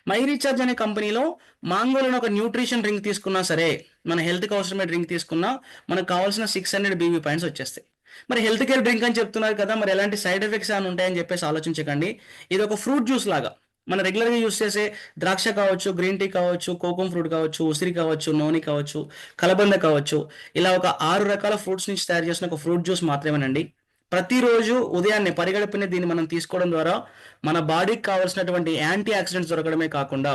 మై రీఛార్జ్ అనే కంపెనీలో మాంగోలను ఒక న్యూట్రిషన్ డ్రింక్ తీసుకున్నా సరే, మన హెల్త్కి అవసరమైన డ్రింక్ తీసుకున్నా మనకు కావాల్సిన 600 BV పాయింట్స్ వచ్చేస్తాయి. మరి హెల్త్ కేర్ డ్రింక్ అని చెప్తున్నారు కదా, మరి ఎలాంటి సైడ్ ఎఫెక్ట్స్ అని ఉంటాయని చెప్పేసి ఆలోచించకండి. ఇది ఒక ఫ్రూట్ జ్యూస్ లాగా, మనం రెగ్యులర్గా యూస్ చేసే ద్రాక్ష కావచ్చు, గ్రీన్ టీ కావచ్చు, కోకం ఫ్రూట్ కావచ్చు, ఉసిరి కావచ్చు, నోని కావచ్చు, కలబంద కావచ్చు, ఇలా ఒక 6 రకాల ఫ్రూట్స్ నుంచి తయారు చేసిన ఒక ఫ్రూట్ జ్యూస్ మాత్రమేనండి. ప్రతిరోజు ఉదయాన్నే పరిగడుపునే దీన్ని మనం తీసుకోవడం ద్వారా మన బాడీకి కావాల్సినటువంటి యాంటీ ఆక్సిడెంట్స్ దొరకడమే కాకుండా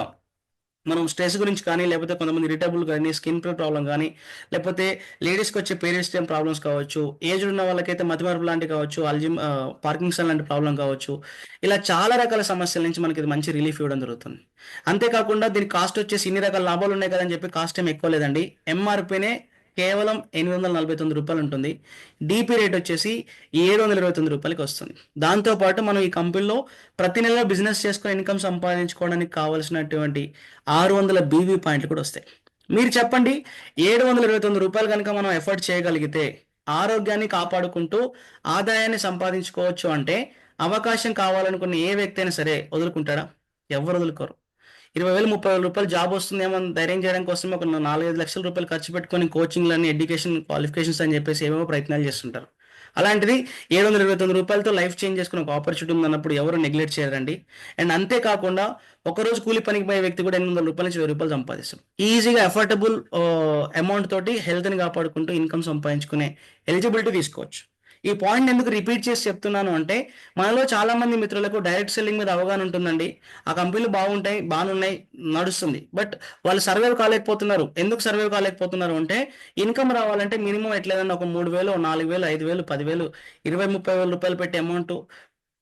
మనం స్ట్రెస్ గురించి కానీ, లేకపోతే కొంతమంది ఇరిటబుల్ గానీ, స్కిన్ ప్రాబ్లమ్ గానీ, లేకపోతే లేడీస్‌కి వచ్చే పీరియడ్స్ టైమ్ ప్రాబ్లమ్స్ కావచ్చు, ఏజ్డ్ ఉన్న వాళ్ళకైతే మతిమరుపు లాంటివి కావచ్చు, పార్కిన్సన్ లాంటి ప్రాబ్లమ్ కావచ్చు. ఇలా చాలా రకాల సమస్యల నుంచి మనకి ఇది మంచి రిలీఫ్ ఇవ్వడం జరుగుతుంది. అంతేకాకుండా దీని కాస్ట్ వచ్చేసి ఇన్ని రకాల లాభాలు ఉన్నాయి కదా అని చెప్పి కాస్ట్ ఏమి ఎక్కువ లేదండి. ఎంఆర్‌పీనే కేవలం రూ. 849 ఉంటుంది. డీపీ రేట్ వచ్చేసి రూ. 729కి వస్తుంది. దాంతో పాటు మనం ఈ కంపెనీలో ప్రతి నెల బిజినెస్ చేసుకొని ఇన్కమ్ సంపాదించుకోవడానికి కావాల్సినటువంటి 600 బీవీ పాయింట్లు కూడా వస్తాయి. మీరు చెప్పండి, రూ. 729 కనుక మనం ఎఫర్ట్ చేయగలిగితే ఆరోగ్యాన్ని కాపాడుకుంటూ ఆదాయాన్ని సంపాదించుకోవచ్చు అంటే అవకాశం కావాలనుకున్న ఏ వ్యక్తి అయినా సరే వదులుకుంటాడా? ఎవ్వరు వదులుకోరు. 20,000, 30,000 జాబ్ వస్తుందేమో అని ధైర్యం చేయడం కోసం ఒక 4, 5 లక్షల రూపాయలు ఖర్చు పెట్టుకొని కోచింగ్‌లని, ఎడ్యుకేషన్ క్వాలిఫికేషన్స్ అని చెప్పేసి ఏవేవో ప్రయత్నాలు చేస్తుంటారు. అలాంటిది రూ. 729తో లైఫ్ చేంజ్ చేసుకునే ఒక ఆపర్చునిటీ ఉందన్నప్పుడు ఎవరు నెగ్లెక్ట్ చేయరండి. అండ్ అంతే కాకుండా ఒకరోజు కూలి పనికి పోయే వ్యక్తి కూడా రూ. 800 నుంచి రూ. 1000 సంపాదిస్తాడు. ఈజీగా అఫోర్డబుల్ అమౌంట్ తోటి హెల్త్‌ని కాపాడుకుంటూ ఇన్కమ్ సంపాదించుకునే ఎలిజిబిలిటీ తీసుకోవచ్చు. ఈ పాయింట్ ఎందుకు రిపీట్ చేసి చెప్తున్నాను అంటే, మనలో చాలా మంది మిత్రులకు డైరెక్ట్ సెల్లింగ్ మీద అవగాహన ఉంటుందండి. ఆ కంపెనీలు బాగుంటాయి, బానున్నాయి, నడుస్తుంది. బట్ వాళ్ళు సర్వైవ్ కాలేకపోతున్నారు. ఎందుకు సర్వైవ్ కాలేకపోతున్నారు అంటే, ఇన్కమ్ రావాలంటే మినిమం ఎట్లేదన్నా ఒక 3,000, 4,000, 5,000, 10,000, 20, 30,000 రూపాయలు పెట్టి అమౌంట్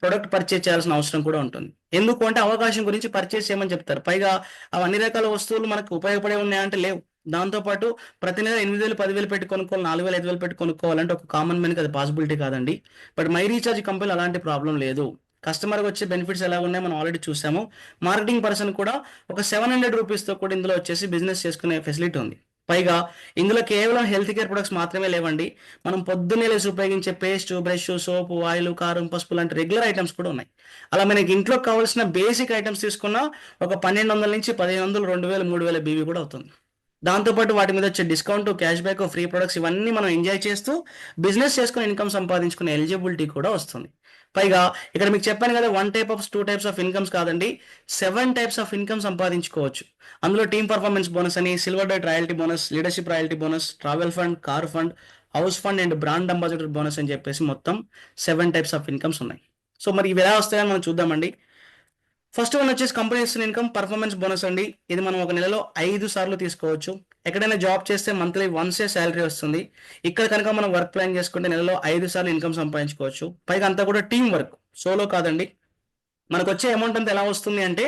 ప్రొడక్ట్ పర్చేజ్ చేయాల్సిన అవసరం కూడా ఉంటుంది. ఎందుకు అంటే అవకాశం గురించి పర్చేజ్ చేయమని చెప్తారు. పైగా అవి అన్ని రకాల వస్తువులు మనకు ఉపయోగపడే ఉన్నాయంటే లేవు. దాంతో పాటు ప్రతి నెల 8,000, 10,000 పెట్టి కొనుక్కోవాలి, 4,000, 5,000 పెట్టి కొనుక్కోవాలంటే ఒక కామన్ మ్యాన్‌కి అది పాసిబిలిటీ కాదండి. బట్ మై రీచార్జ్ కంపెనీలో అలాంటి ప్రాబ్లమ్ లేదు. కస్టమర్‌కి వచ్చే బెనిఫిట్స్ ఎలా ఉన్నాయో మనం ఆల్రెడీ చూసాము. మార్కెటింగ్ పర్సన్ కూడా ఒక రూ. 700 కూడా ఇందులో వచ్చేసి బిజినెస్ చేసుకునే ఫెసిలిటీ ఉంది. పైగా ఇందులో కేవలం హెల్త్ కేర్ ప్రొడక్ట్స్ మాత్రమే లేవండి. మనం పొద్దున్నే లేసి ఉపయోగించే పేస్ట్, బ్రష్, సోపు, ఆయిల్, కారం, పసుపు లాంటి రెగ్యులర్ ఐటమ్స్ కూడా ఉన్నాయి. అలా మనకి ఇంట్లోకి కావాల్సిన బేసిక్ ఐటమ్స్ తీసుకున్నా ఒక 1,200 నుంచి 1,500, 2,000, 3,000 బీవీ కూడా అవుతుంది. దాంతో పాటు వాటి మీద వచ్చే discount, cash back, free products ఇవన్నీ మనం ఎంజాయ్ చేస్తూ బిజినెస్ చేసుకొని ఇన్కమ్ సంపాదించుకునే ఎలిజిబిలిటీ కూడా వస్తుంది. పైగా ఇక్కడ మీకు చెప్పాను కదా, 1 type of 2 types of incomes కాదండి, 7 టైప్స్ ఆఫ్ ఇన్కమ్ సంపాదించుకోవచ్చు. అందులో టీమ్ పర్ఫార్మెన్స్ బోనస్ అని, silver diet royalty bonus, leadership royalty bonus, travel fund, car fund, house fund and brand ambassador bonus అని చెప్పేసి మొత్తం 7 టైప్స్ ఆఫ్ ఇన్కమ్స్ ఉన్నాయి. So మరి ఇవి ఎలా వస్తాయని మనం చూద్దామండి. ఫస్ట్ వన్ వచ్చేసి కంపెనీ ఇస్తున్న ఇన్కమ్ పర్ఫార్మెన్స్ బోనస్ అండి. ఇది మనం ఒక నెలలో 5 సార్లు తీసుకోవచ్చు. ఎక్కడైనా జాబ్ చేస్తే మంత్లీ వన్సే శాలరీ వస్తుంది. ఇక్కడ కనుక మనం వర్క్ ప్లాన్ చేసుకుంటే నెలలో 5 సార్లు ఇన్కమ్ సంపాదించుకోవచ్చు. పైగా అంతా కూడా టీమ్ వర్క్, సోలో కాదండి. మనకు వచ్చే అమౌంట్ అంతా ఎలా వస్తుంది అంటే,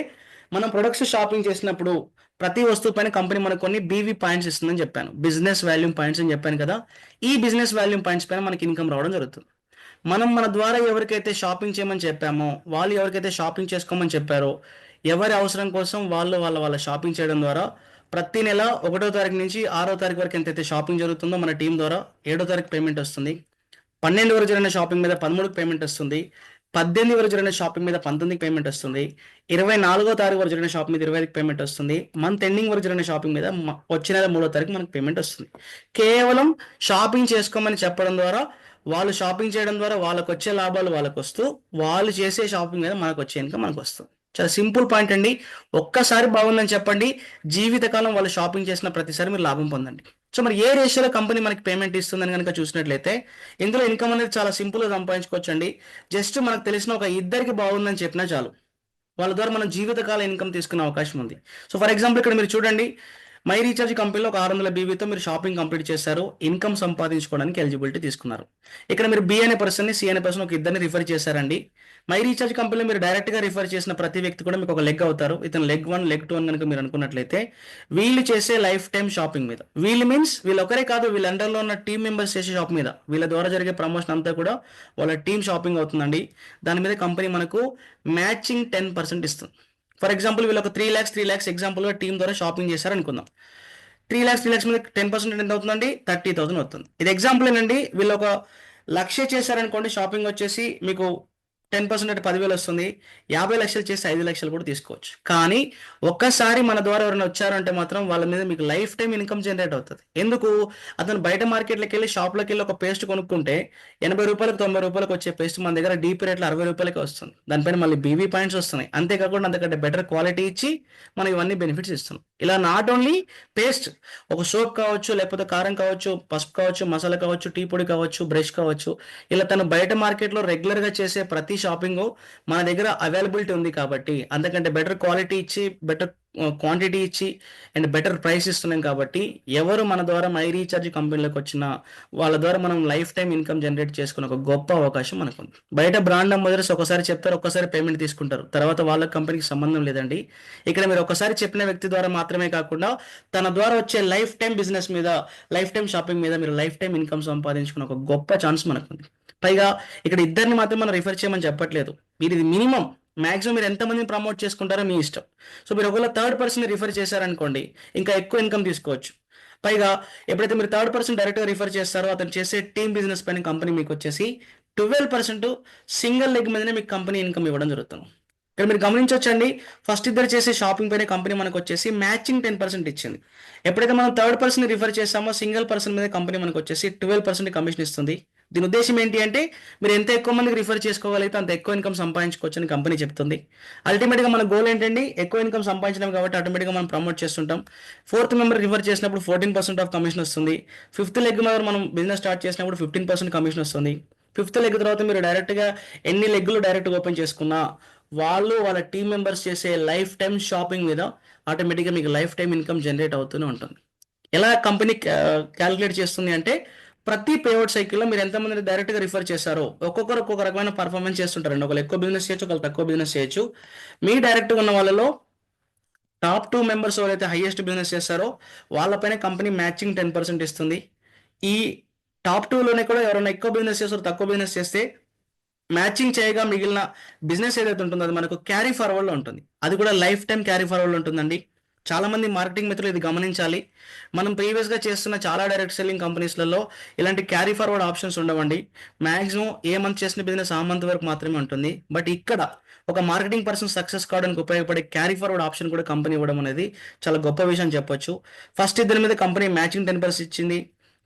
మనం ప్రొడక్ట్స్ షాపింగ్ చేసినప్పుడు ప్రతి వస్తువు పైన కంపెనీ మనకు కొన్ని బీవీ పాయింట్స్ ఇస్తుందని చెప్పాను. బిజినెస్ వాల్యూమ్ పాయింట్స్ అని చెప్పాను కదా. ఈ బిజినెస్ వాల్యూమ్ పాయింట్స్ పైన మనకి ఇన్కమ్ రావడం జరుగుతుంది. మనం మన ద్వారా ఎవరికైతే షాపింగ్ చేయమని చెప్పామో, వాళ్ళు ఎవరికైతే షాపింగ్ చేసుకోమని చెప్పారో, ఎవరి అవసరం కోసం వాళ్ళు వాళ్ళ షాపింగ్ చేయడం ద్వారా ప్రతి నెల 1వ తారీఖు నుంచి 6వ తారీఖు వరకు ఎంతైతే షాపింగ్ జరుగుతుందో మన టీం ద్వారా 7వ తారీఖు పేమెంట్ వస్తుంది. 12 వరకు జరిగిన షాపింగ్ మీద 13కి పేమెంట్ వస్తుంది. 18 వరకు జరిగిన షాపింగ్ మీద 19కి పేమెంట్ వస్తుంది. 24వ తారీఖు వరకు జరిగిన షాపింగ్ మీద 25కి పేమెంట్ వస్తుంది. మంత్ ఎండింగ్ వరకు జరిగిన షాపింగ్ మీద వచ్చే నెల 3వ తారీఖు మనకు పేమెంట్ వస్తుంది. కేవలం షాపింగ్ చేసుకోమని చెప్పడం ద్వారా, వాళ్ళు షాపింగ్ చేయడం ద్వారా వాళ్ళకు వచ్చే లాభాలు వాళ్ళకు వస్తూ, వాళ్ళు చేసే షాపింగ్ మీద మనకు వచ్చే ఇన్కమ్ మనకు వస్తుంది. చాలా సింపుల్ పాయింట్ అండి. ఒక్కసారి బాగుందని చెప్పండి, జీవితకాలం వాళ్ళు షాపింగ్ చేసిన ప్రతిసారి మీరు లాభం పొందండి. సో మరి ఏ రేషియోలో కంపెనీ మనకి పేమెంట్ ఇస్తుందని కనుక చూసినట్లయితే, ఇందులో ఇన్కమ్ అనేది చాలా సింపుల్గా సంపాదించుకోవచ్చు అండి. జస్ట్ మనకు తెలిసిన ఒక ఇద్దరికి బాగుందని చెప్పినా చాలు, వాళ్ళ ద్వారా మనం జీవితకాల ఇన్కమ్ తీసుకునే అవకాశం ఉంది. సో ఫర్ ఎగ్జాంపుల్ ఇక్కడ మీరు చూడండి, మై రీఛార్జ్ కంపెనీలో ఒక 600 బీబీతో మీరు షాపింగ్ కంప్లీట్ చేశారు, ఇన్కమ్ సంపాదించుకోవడానికి ఎలిజిబిలిటీ తీసుకున్నారు. ఇక్కడ మీరు బి అనే పర్సన్ని, సి అనే పర్సన్ ఒక ఇద్దరిని రిఫర్ చేశారండి. మై రీఛార్జ్ కంపెనీలో మీరు డైరెక్ట్గా రిఫర్ చేసిన ప్రతి వ్యక్తి కూడా మీకు ఒక లెగ్ అవుతారు. ఇతను లెగ్ 1, లెగ్ 2 అని కనుక మీరు అనుకున్నట్లయితే, వీళ్ళు చేసే లైఫ్ టైం షాపింగ్ మీద, వీళ్ళు మీన్స్ వీళ్ళు ఒకరే కాదు, వీళ్ళ అండర్లో ఉన్న టీమ్ మెంబర్స్ చేసే షాప్ మీద, వీళ్ళ ద్వారా జరిగే ప్రమోషన్ అంతా కూడా వాళ్ళ టీమ్ షాపింగ్ అవుతుందండి. దాని మీద కంపెనీ మనకు మ్యాచింగ్ 10% ఇస్తుంది. ఫర్ ఎగ్జాంపుల్ వీళ్ళు ఒక 3 lakhs ఎగ్జాంపుల్గా టీమ్ ద్వారా షాపింగ్ చేశారు అనుకుందాం. 3 lakhs మీద 10% ఎంత అవుతుందండి? 30,000 అవుతుంది. ఇది ఎగ్జాంపుల్ ఏనండి. వీళ్ళు ఒక 1,00,000 చేశారనుకోండి, షాపింగ్ వచ్చేసి మీకు 10% అంటే 10,000 వస్తుంది. 50 లక్షలు చేసి 5 లక్షలు కూడా తీసుకోవచ్చు. కానీ ఒక్కసారి మన ద్వారా ఎవరైనా వచ్చారంటే మాత్రం వాళ్ళ మీద మీకు లైఫ్ టైం ఇన్కమ్ జనరేట్ అవుతుంది. ఎందుకు? అతను బయట మార్కెట్లోకి వెళ్ళి, షాప్లోకి వెళ్ళి ఒక పేస్ట్ కొనుక్కుంటే 80 రూపాయలకు, 90 రూపాయలకు వచ్చే పేస్ట్ మన దగ్గర డీపీ రేట్లో 60 రూపాయలకి వస్తుంది. దానిపైన మళ్ళీ బీవీ పాయింట్స్ వస్తున్నాయి. అంతేకాకుండా అంతకంటే బెటర్ క్వాలిటీ ఇచ్చి మనం ఇవన్నీ బెనిఫిట్స్ ఇస్తున్నాం. ఇలా నాట్ ఓన్లీ పేస్ట్, ఒక సోప్ కావచ్చు, లేకపోతే కారం కావచ్చు, పసుపు కావచ్చు, మసాలా కావచ్చు, టీ పొడి కావచ్చు, బ్రష్ కావచ్చు, ఇలా తను బయట మార్కెట్లో రెగ్యులర్గా చేసే ప్రతి ప్రతి షాపింగ్ మన దగ్గర అవైలబిలిటీ ఉంది కాబట్టి, అంతకంటే బెటర్ క్వాలిటీ ఇచ్చి, బెటర్ క్వాంటిటీ ఇచ్చి అండ్ బెటర్ ప్రైస్ ఇస్తున్నాం కాబట్టి, ఎవరు మన ద్వారా మై రీఛార్జ్ కంపెనీలోకి వచ్చినా వాళ్ళ ద్వారా మనం లైఫ్ టైం ఇన్కమ్ జనరేట్ చేసుకునే ఒక గొప్ప అవకాశం మనకుంది. బయట బ్రాండ్ అంబాసిడర్స్ ఒకసారి చెప్తారు, ఒక్కసారి పేమెంట్ తీసుకుంటారు, తర్వాత వాళ్ళ కంపెనీకి సంబంధం లేదండి. ఇక్కడ మీరు ఒకసారి చెప్పిన వ్యక్తి ద్వారా మాత్రమే కాకుండా తన ద్వారా వచ్చే లైఫ్ టైం బిజినెస్ మీద, లైఫ్ టైం షాపింగ్ మీద మీరు లైఫ్ టైం ఇన్కమ్ సంపాదించుకునే ఒక గొప్ప ఛాన్స్ మనకుంది. పైగా ఇక్కడ ఇద్దరిని మాత్రం మనం రిఫర్ చేయమని చెప్పట్లేదు. మీరు ఇది మినిమం మాక్సిమం మీరు ఎంతమందిని ప్రమోట్ చేసుకుంటారో మీ ఇష్టం. సో మీరు ఒకవేళ థర్డ్ పర్సన్ రిఫర్ చేశారనుకోండి, ఇంకా ఎక్కువ ఇన్కమ్ తీసుకోవచ్చు. పైగా ఎప్పుడైతే మీరు థర్డ్ పర్సన్ డైరెక్ట్గా రిఫర్ చేస్తారో అతను చేసే టీమ్ బిజినెస్ పైన కంపెనీ మీకు వచ్చేసి 12% సింగిల్ లెగ్ మీదనే మీకు కంపెనీ ఇన్కమ్ ఇవ్వడం జరుగుతుంది. ఇక్కడ మీరు గమనించవచ్చండి, ఫస్ట్ ఇద్దరు చేసే షాపింగ్ పైన కంపెనీ మనకు వచ్చేసి మ్యాచింగ్ 10% ఇచ్చింది. ఎప్పుడైతే మనం థర్డ్ పర్సన్ రిఫర్ చేస్తామో సింగిల్ పర్సన్ మీద కంపెనీ మనకు వచ్చేసి 12% కమిషన్ ఇస్తుంది. దీని ఉద్దేశం ఏంటి అంటే, మీరు ఎంత ఎక్కువ మందికి రిఫర్ చేసుకోగలిగితే అంత ఎక్కువ ఇన్కమ్ సంపాదించుకోవచ్చు అని కంపెనీ చెప్తుంది. అల్టిమేట్గా మన గోల్ ఏంటండి, ఎక్కువ ఇన్కమ్ సంపాదించడం కాబట్టి ఆటోమేటిక్గా మనం ప్రమోట్ చేస్తుంటాం. ఫోర్త్ మెంబర్ రిఫర్ చేసినప్పుడు 14% ఆఫ్ కమిషన్ వస్తుంది. ఫిఫ్త్ లెగ్ మీద మనం బిజినెస్ స్టార్ట్ చేసినప్పుడు 15% కమిషన్ వస్తుంది. ఫిఫ్త్ లెగ్ తర్వాత మీరు డైరెక్ట్గా ఎన్ని లెగ్లు డైరెక్ట్గా ఓపెన్ చేసుకున్నా వాళ్ళు వాళ్ళ టీం మెంబర్స్ చేసే లైఫ్ టైం షాపింగ్ మీద ఆటోమేటిక్గా మీకు లైఫ్ టైం ఇన్కమ్ జనరేట్ అవుతూనే ఉంటుంది. ఎలా కంపెనీ క్యాలిక్యులేట్ చేస్తుంది అంటే, ప్రతి పేఅవుట్ సైకిల్లో మీరు ఎంతమంది డైరెక్ట్గా రిఫర్ చేశారో ఒక్కొక్కరు ఒక్కొక్క రకమైన పర్ఫార్మెన్స్ చేస్తుంటారండి. ఒకళ్ళు ఎక్కువ బిజినెస్ చేయొచ్చు, ఒకళ్ళు తక్కువ బిజినెస్ చేయొచ్చు. మీ డైరెక్ట్గా ఉన్న వాళ్ళలో టాప్ 2 మెంబర్స్ ఎవరైతే హైయెస్ట్ బిజినెస్ చేస్తారో వాళ్ళపైన కంపెనీ మ్యాచింగ్ 10% ఇస్తుంది. ఈ టాప్ 2లోనే కూడా ఎవరైనా ఎక్కువ బిజినెస్ చేస్తారో తక్కువ బిజినెస్ చేస్తే మ్యాచింగ్ చేయగా మిగిలిన బిజినెస్ ఏదైతే ఉంటుందో అది మనకు క్యారీ ఫార్వర్డ్లో ఉంటుంది. అది కూడా లైఫ్ టైం క్యారీ ఫార్వర్డ్లో ఉంటుందండి. చాలామంది మార్కెటింగ్ మిత్రులు ఇది గమనించాలి. మనం ప్రీవియస్గా చేస్తున్న చాలా డైరెక్ట్ సెల్లింగ్ కంపెనీస్లలో ఇలాంటి క్యారీ ఫార్వర్డ్ ఆప్షన్స్ ఉండవండి. మ్యాక్సిమం ఏ మంత్ చేసిన బిజినెస్ ఆ మంత్ వరకు మాత్రమే ఉంటుంది. బట్ ఇక్కడ ఒక మార్కెటింగ్ పర్సన్ సక్సెస్ కావడానికి ఉపయోగపడే క్యారీ ఫార్వర్డ్ ఆప్షన్ కూడా కంపెనీ ఇవ్వడం అనేది చాలా గొప్ప విషయం చెప్పొచ్చు. ఫస్ట్ ఇద్దరి మీద కంపెనీ మ్యాచింగ్ 10% ఇచ్చింది.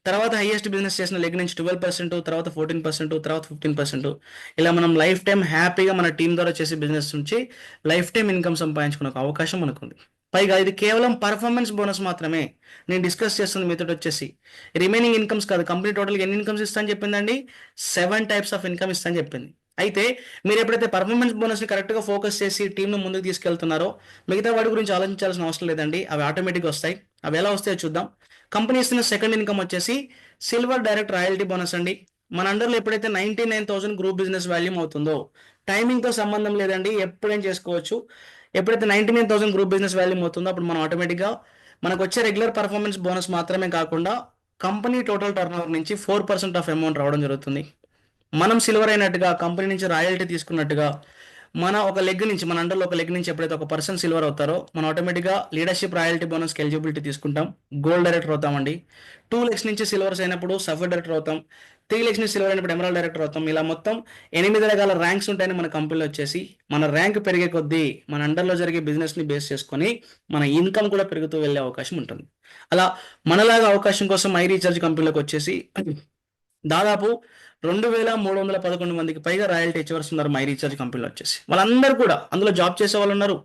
తర్వాత హైయెస్ట్ బిజినెస్ చేసిన లెగ్ నుంచి 12%, తర్వాత 14%, తర్వాత 15%. ఇలా మనం లైఫ్ టైం హ్యాపీగా మన టీం ద్వారా చేసే బిజినెస్ నుంచి లైఫ్ టైం ఇన్కమ్ సంపాదించుకునే ఒక అవకాశం మనకుంది. పైగా ఇది కేవలం పర్ఫార్మెన్స్ బోనస్ మాత్రమే. నేను డిస్కస్ చేస్తుంది మీతో వచ్చేసి రిమైనింగ్ ఇన్కమ్స్ కాదు. కంపెనీ టోటల్గా ఎన్ని ఇన్కమ్స్ ఇస్తా అని చెప్పిందండి, 7 టైప్స్ ఆఫ్ ఇన్కమ్ ఇస్తా అని చెప్పింది. అయితే మీరు ఎప్పుడైతే పర్ఫార్మెన్స్ బోనస్ని కరెక్ట్గా ఫోకస్ చేసి టీంను ముందుకు తీసుకెళ్తున్నారో మిగతా వాటి గురించి ఆలోచించాల్సిన అవసరం లేదండి. అవి ఆటోమేటిక్గా వస్తాయి. అవి ఎలా వస్తాయో చూద్దాం. కంపెనీ ఇస్తున్న సెకండ్ ఇన్కమ్ వచ్చేసి సిల్వర్ డైరెక్ట్ రాయల్టీ బోనస్ అండి. మన అండర్లో ఎప్పుడైతే 99,000 గ్రూప్ బిజినెస్ వాల్యూమ్ అవుతుందో, టైమింగ్తో సంబంధం లేదండి, ఎప్పుడేం చేసుకోవచ్చు. ఎప్పుడైతే 99,000 గ్రూప్ బిజినెస్ వాల్యూమ్ అవుతుందో అప్పుడు మనం ఆటోమేటిక్గా మనకు వచ్చే రెగ్యులర్ పర్ఫార్మెన్స్ బోనస్ మాత్రమే కాకుండా కంపెనీ టోటల్ టర్న్ ఓవర్ నుంచి 4% ఆఫ్ అమౌంట్ రావడం జరుగుతుంది. మనం సిల్వర్ అయినట్టుగా కంపెనీ నుంచి రాయల్టీ తీసుకున్నట్టుగా మన ఒక లెగ్ నుంచి, మన అండర్లో ఒక లెగ్ నుంచి ఎప్పుడైతే ఒక పర్సన్ సిల్వర్ అవుతారో మనం ఆటోమేటిక్గా లీడర్షిప్ రాయల్టీ బోనస్కి ఎలిజిబిలిటీ తీసుకుంటాం. గోల్డ్ డైరెక్టర్ అవుతామండి. 2 లెగ్స్ నుంచి సిల్వర్స్ అయినప్పుడు సఫర్ డైరెక్టర్ అవుతాం. 3 లెగ్స్ నుంచి సిల్వర్ అయినప్పుడు ఎమరాల్డ్ డైరెక్టర్ అవుతాం. ఇలా మొత్తం 8 రకాల ర్యాంక్స్ ఉంటాయని మన కంపెనీలో వచ్చేసి మన ర్యాంక్ పెరిగే కొద్దీ మన అండర్లో జరిగే బిజినెస్ని బేస్ చేసుకొని మన ఇన్కమ్ కూడా పెరుగుతూ వెళ్ళే అవకాశం ఉంటుంది. అలా మనలాగా అవకాశం కోసం మై రీఛార్జ్ కంపెనీలోకి వచ్చేసి దాదాపు 2,311 మందికి పైగా రాయల్టీ హెచ్వర్స్ ఉన్నారు మై రీఛార్జ్ కంపెనీలో వచ్చేసి. వాళ్ళందరూ కూడా అందులో జాబ్ చేసే వాళ్ళు ఉన్నారు,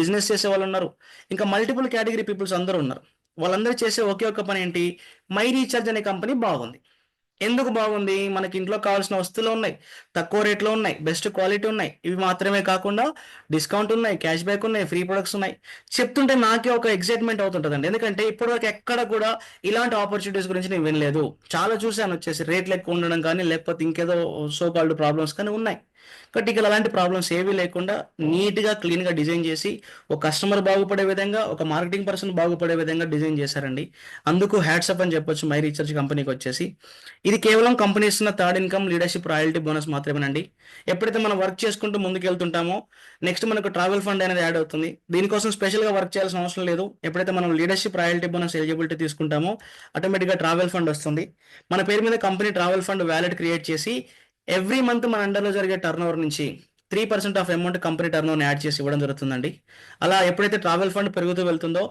బిజినెస్ చేసే వాళ్ళు ఉన్నారు, ఇంకా మల్టిపుల్ కేటగిరీ పీపుల్స్ అందరూ ఉన్నారు. వాళ్ళందరూ చేసే ఒకే ఒక్క పని ఏంటి, మై రీఛార్జ్ అనే కంపెనీ బాగుంది. ఎందుకు బాగుంది, మనకి ఇంట్లో కావాల్సిన వస్తువులు ఉన్నాయి, తక్కువ రేట్లో ఉన్నాయి, బెస్ట్ క్వాలిటీ ఉన్నాయి. ఇవి మాత్రమే కాకుండా డిస్కౌంట్ ఉన్నాయి, క్యాష్ బ్యాక్ ఉన్నాయి, ఫ్రీ ప్రొడక్ట్స్ ఉన్నాయి. చెప్తుంటే నాకే ఒక ఎక్సైట్మెంట్ అవుతుంటుందండి. ఎందుకంటే ఇప్పటివరకు ఎక్కడ కూడా ఇలాంటి ఆపర్చునిటీస్ గురించి నేను వినలేదు. చాలా చూశాను వచ్చేసి రేట్లు ఎక్కువ ఉండడం కానీ, లేకపోతే ఇంకేదో సో కాల్డ్ ప్రాబ్లమ్స్ కానీ ఉన్నాయి. బట్ ఇక్కడ అలాంటి ప్రాబ్లమ్స్ ఏవీ లేకుండా నీట్గా క్లీన్గా డిజైన్ చేసి ఒక కస్టమర్ బాగుపడే విధంగా, ఒక మార్కెటింగ్ పర్సన్ బాగుపడే విధంగా డిజైన్ చేశారండి. అందుకు హ్యాట్సప్ అని చెప్పొచ్చు మై రీఛార్జ్ కంపెనీకి వచ్చేసి. ఇది కేవలం కంపెనీ ఇస్తున్న third income leadership royalty bonus మాత్రమేనండి. ఎప్పుడైతే మనం వర్క్ చేసుకుంటూ ముందుకు వెళ్తుంటామో నెక్స్ట్ మనకు ట్రావెల్ ఫండ్ అనేది యాడ్ అవుతుంది. దీనికోసం స్పెషల్గా వర్క్ చేయాల్సిన అవసరం లేదు. ఎప్పుడైతే మనం లీడర్షిప్ రాయల్టీ బోనస్ ఎలిజిబిలిటీ తీసుకుంటామో ఆటోమేటిక్గా ట్రావెల్ ఫండ్ వస్తుంది. మన పేరు మీద company travel fund wallet create చేసి ఎవ్రీ మంత్ మన అండర్లో జరిగే టర్న్ ఓవర్ నుంచి 3% ఆఫ్ అమౌంట్ కంపెనీ టర్న్ ఓవర్ని యాడ్ చేసి ఇవ్వడం జరుగుతుందండి. అలా ఎప్పుడైతే ట్రావెల్ ఫండ్ పెరుగుతూ వెళ్తుందో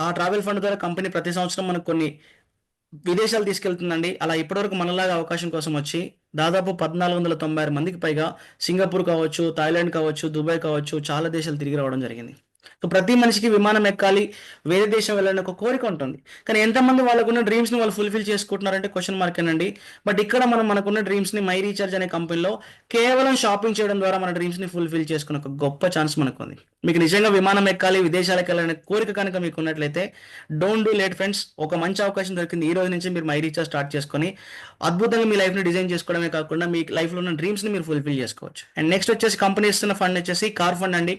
ఆ ట్రావెల్ ఫండ్ ద్వారా కంపెనీ ప్రతి సంవత్సరం మనకు కొన్ని విదేశాలు తీసుకెళ్తుందండి. అలా ఇప్పటివరకు మనలాగా అవకాశం కోసం వచ్చి దాదాపు 1,496 మందికి పైగా సింగపూర్ కావచ్చు, థాయిలాండ్ కావచ్చు, దుబాయ్ కావచ్చు, చాలా దేశాలు తిరిగి రావడం జరిగింది. సో ప్రతి మనిషికి విమానం ఎక్కాలి, వేరే దేశం వెళ్ళాలని ఒక కోరిక ఉంటుంది. కానీ ఎంతమంది వాళ్ళకున్న డ్రీమ్స్ని వాళ్ళు ఫుల్ఫిల్ చేసుకుంటున్నారంటే క్వశ్చన్ మార్క్ అండి. బట్ ఇక్కడ మనం మనకున్న డ్రీమ్స్ని మై రీఛార్జ్ అనే కంపెనీలో కేవలం షాపింగ్ చేయడం ద్వారా మన డ్రీమ్స్ని ఫుల్ఫిల్ చేసుకునే ఒక గొప్ప ఛాన్స్ మనకు ఉంది. మీకు నిజంగా విమానం ఎక్కాలి, విదేశాలకు వెళ్ళాలనే కోరిక కనుక మీకు ఉన్నట్లయితే డోంట్ డూ లేట్ ఫ్రెండ్స్. ఒక మంచి అవకాశం దొరికింది. ఈ రోజు నుంచి మీరు మై రీఛార్జ్ స్టార్ట్ చేసుకొని అద్భుతంగా మీ లైఫ్ని డిజైన్ చేసుకోవడమే కాకుండా మీ లైఫ్లో ఉన్న డ్రీమ్స్ని మీరు ఫుల్ఫిల్ చేసుకోవచ్చు. అండ్ నెక్స్ట్ వచ్చేసి కంపెనీ ఇస్తున్న ఫండ్ వచ్చేసి కార్ ఫండ్ అండి.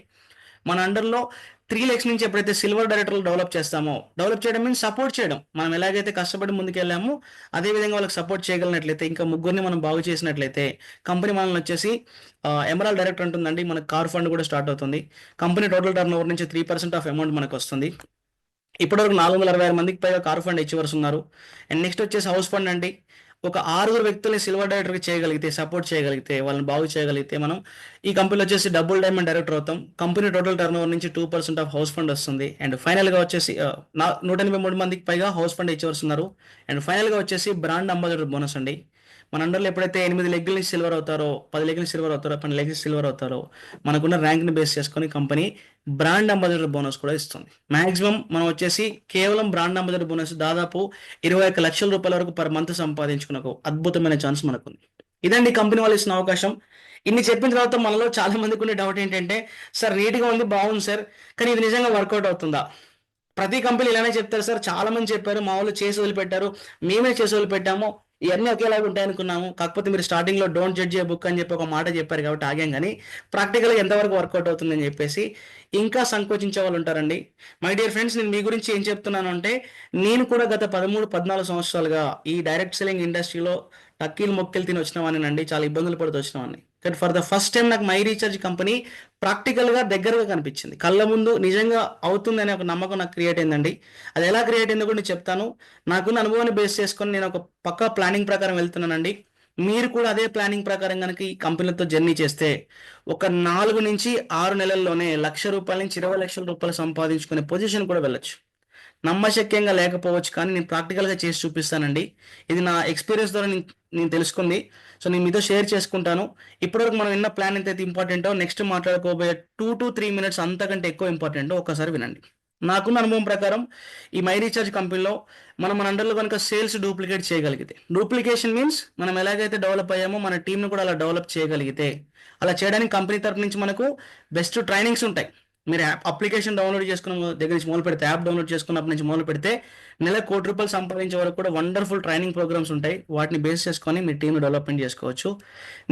మన అండర్లో 3 lakhs నుంచి ఎప్పుడైతే సిల్వర్ డైరెక్టర్లు డెవలప్ చేస్తామో, డెవలప్ చేయడం మీన్స్ సపోర్ట్ చేయడం. మనం ఎలాగైతే కష్టపడి ముందుకెళ్ళామో అదే విధంగా వాళ్ళకి సపోర్ట్ చేయగలిగినట్లయితే, ఇంకా ముగ్గురిని మనం బాగు చేసినట్లయితే కంపెనీ మనల్ని వచ్చేసి ఎమరాల్డ్ డైరెక్టర్ ఉంటుందండి. మనకు కార్ ఫండ్ కూడా స్టార్ట్ అవుతుంది. కంపెనీ టోటల్ టర్న్ ఓవర్ నుంచి 3% ఆఫ్ అమౌంట్ మనకు వస్తుంది. ఇప్పటివరకు 466 మందికి పైగా కార్ ఫండ్ ఇచ్చేవర్స్ ఉన్నారు. అండ్ నెక్స్ట్ వచ్చేసి హౌస్ ఫండ్ అండి. ఒక 6 వ్యక్తుల్ని సిల్వర్ డైరెక్టర్కి చేయగలిగితే, సపోర్ట్ చేయగలిగితే, వాళ్ళని బాగు చేయగలిగితే మనం ఈ కంపెనీలో వచ్చేసి డబుల్ డైమండ్ డైరెక్టర్ అవుతాం. కంపెనీ టోటల్ టర్న్ ఓవర్ నుంచి 2% ఆఫ్ హౌస్ ఫండ్ వస్తుంది. అండ్ ఫైనల్గా వచ్చేసి 183 మందికి పైగా హౌస్ ఫండ్ ఇచ్చేవర్స్ ఉన్నారు. అండ్ ఫైనల్గా వచ్చేసి బ్రాండ్ అంబాసిడర్ బోనస్ అండి. మన అండర్లో ఎప్పుడైతే 8 లెగ్ల నుంచి సిల్వర్ అవుతారో, 10 లెగ్ల సిల్వర్ అవుతారో, 12 లెగ్స్ సిల్వర్ అవుతారో, మనకున్న ర్యాంక్ని బేస్ చేసుకొని కంపెనీ బ్రాండ్ అంబాసిడర్ బోనస్ కూడా ఇస్తుంది. మాక్సిమం మనం వచ్చేసి కేవలం బ్రాండ్ అంబాసిడర్ బోనస్ దాదాపు 21 లక్షల రూపాయల వరకు పర్ మంత్ సంపాదించుకున్న ఒక అద్భుతమైన ఛాన్స్ మనకుంది. ఇదండి కంపెనీ వాళ్ళు ఇస్తున్న అవకాశం. ఇన్ని చెప్పిన తర్వాత మనలో చాలా మందికి ఉండే డౌట్ ఏంటంటే, సార్ నీట్గా ఉంది, బాగుంది సార్, కానీ ఇది నిజంగా వర్కౌట్ అవుతుందా? ప్రతి కంపెనీ ఇలానే చెప్తారు సార్, చాలా మంది చెప్పారు, మా వాళ్ళు చేసి వదిలిపెట్టారు, మేమే చేసి వదిలిపెట్టాము, ఇవన్నీ ఒకేలాగా ఉంటాయి అనుకున్నాము, కాకపోతే మీరు స్టార్టింగ్లో డోంట్ జడ్జ్ ఏ బుక్ అని చెప్పి ఒక మాట చెప్పారు కాబట్టి ఆగాం. కానీ ప్రాక్టికల్గా ఎంతవరకు వర్కౌట్ అవుతుందని చెప్పేసి ఇంకా సంకోచించే వాళ్ళు ఉంటారండి. మై డియర్ ఫ్రెండ్స్, నేను మీ గురించి ఏం చెప్తున్నాను అంటే, నేను కూడా గత 13-14 సంవత్సరాలుగా ఈ డైరెక్ట్ సెల్లింగ్ ఇండస్ట్రీలో టక్కీలు మొక్కలు తిని వచ్చిన అండి. చాలా ఇబ్బందులు పడుతూ వచ్చిన కానీ ఫర్ ద ఫస్ట్ టైం నాకు మై రీఛార్జ్ కంపెనీ ప్రాక్టికల్గా దగ్గరగా కనిపించింది. కళ్ళ ముందు నిజంగా అవుతుందనే ఒక నమ్మకం నాకు క్రియేట్ అయిందండి. అది ఎలా క్రియేట్ అయిందో కూడా నేను చెప్తాను. నాకున్న అనుభవాన్ని బేస్ చేసుకొని నేను ఒక పక్కా ప్లానింగ్ ప్రకారం వెళ్తున్నానండి. మీరు కూడా అదే ప్లానింగ్ ప్రకారం కనుక ఈ కంపెనీలతో జర్నీ చేస్తే ఒక 4 నుంచి 6 నెలల్లోనే ₹1,00,000 నుంచి 20 లక్షల రూపాయలు సంపాదించుకునే పొజిషన్ కూడా వెళ్ళొచ్చు. నమ్మశక్యంగా లేకపోవచ్చు, కానీ నేను ప్రాక్టికల్గా చేసి చూపిస్తానండి. ఇది నా ఎక్స్పీరియన్స్ ద్వారా నేను తెలుసుకుంది. సో నేను మీతో షేర్ చేసుకుంటాను. ఇప్పటివరకు మనం విన్న ప్లాన్ ఎంతైతే ఇంపార్టెంటో నెక్స్ట్ మాట్లాడుకోబోయే 2 to 3 minutes అంతకంటే ఎక్కువ ఇంపార్టెంటో ఒక్కసారి వినండి. నాకున్న అనుభవం ప్రకారం ఈ మై రీఛార్జ్ కంపెనీలో మన అండర్లో కనుక సేల్స్ డూప్లికేట్ చేయగలిగితే, డూప్లికేషన్ మీన్స్ మనం ఎలాగైతే డెవలప్ అయ్యామో మన టీంను కూడా అలా డెవలప్ చేయగలిగితే, అలా చేయడానికి కంపెనీ తరపు నుంచి మనకు బెస్ట్ ట్రైనింగ్స్ ఉంటాయి. మీరు అప్లికేషన్ డౌన్లోడ్ చేసుకున్న దగ్గర నుంచి మొదలు పెడితే, యాప్ డౌన్లోడ్ చేసుకున్నప్పటి నుంచి మొదలు పెడితే నెల ₹1,00,00,000 సంపాదించే వరకు కూడా వండర్ఫుల్ ట్రైనింగ్ ప్రోగ్రామ్స్ ఉంటాయి. వాటిని బేస్ చేసుకొని మీ టీమ్ డెవలప్మెంట్ చేసుకోవచ్చు.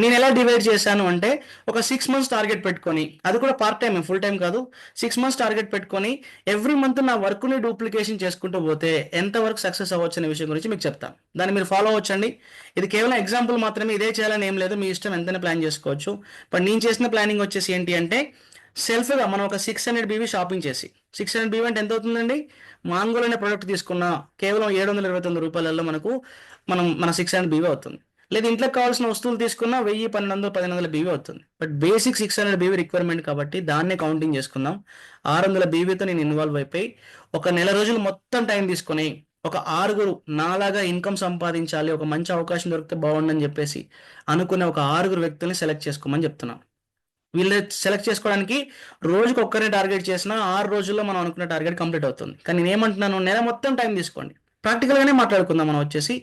నేను ఎలా డివైడ్ చేశాను అంటే, ఒక 6 months టార్గెట్ పెట్టుకొని, అది కూడా పార్ట్ టైం, ఫుల్ టైం కాదు, 6 months టార్గెట్ పెట్టుకొని ఎవ్రీ మంత్ నా వర్క్ని డూప్లికేషన్ చేసుకుంటూ పోతే ఎంతవరకు సక్సెస్ అవ్వచ్చు అనే విషయం గురించి మీకు చెప్తాను. దాన్ని మీరు ఫాలో అవ్వచ్చండి. ఇది కేవలం ఎగ్జాంపుల్ మాత్రమే, ఇదే చేయాలని ఏం లేదు, మీ ఇష్టం ఎంతైనా ప్లాన్ చేసుకోవచ్చు. బట్ నేను చేసిన ప్లానింగ్ వచ్చేసి ఏంటి అంటే, సెల్ఫ్గా మనం ఒక 600 BV షాపింగ్ చేసి, 600 BV అంటే ఎంత అవుతుందండి? మాంగోల్ అనే ప్రోడక్ట్ తీసుకున్న కేవలం ₹729 మనకు మన 600 BV అవుతుంది. లేదు ఇంట్లోకి కావాల్సిన వస్తువులు తీసుకున్న 1000, 1200, 1500 BV అవుతుంది. బట్ బేసిక్ 600 BV రిక్వైర్మెంట్ కాబట్టి దాన్నే కౌంటింగ్ చేసుకుందాం. 600 BVతో నేను ఇన్వాల్వ్ అయిపోయి ఒక నెల రోజులు మొత్తం టైం తీసుకొని ఒక 6 నాలాగా ఇన్కమ్ సంపాదించాలి, ఒక మంచి అవకాశం దొరికితే బాగుండని చెప్పేసి అనుకునే ఒక 6 వ్యక్తుల్ని సెలెక్ట్ చేసుకోమని చెప్తున్నాను. వీళ్ళు సెలెక్ట్ చేసుకోవడానికి రోజుకి ఒక్కరిని టార్గెట్ చేసినా 6 రోజుల్లో మనం అనుకున్న టార్గెట్ కంప్లీట్ అవుతుంది. కానీ నేను ఏమంటున్నాను, నెల మొత్తం టైం తీసుకోండి, ప్రాక్టికల్గానే మాట్లాడుకుందాం. మనం వచ్చేసి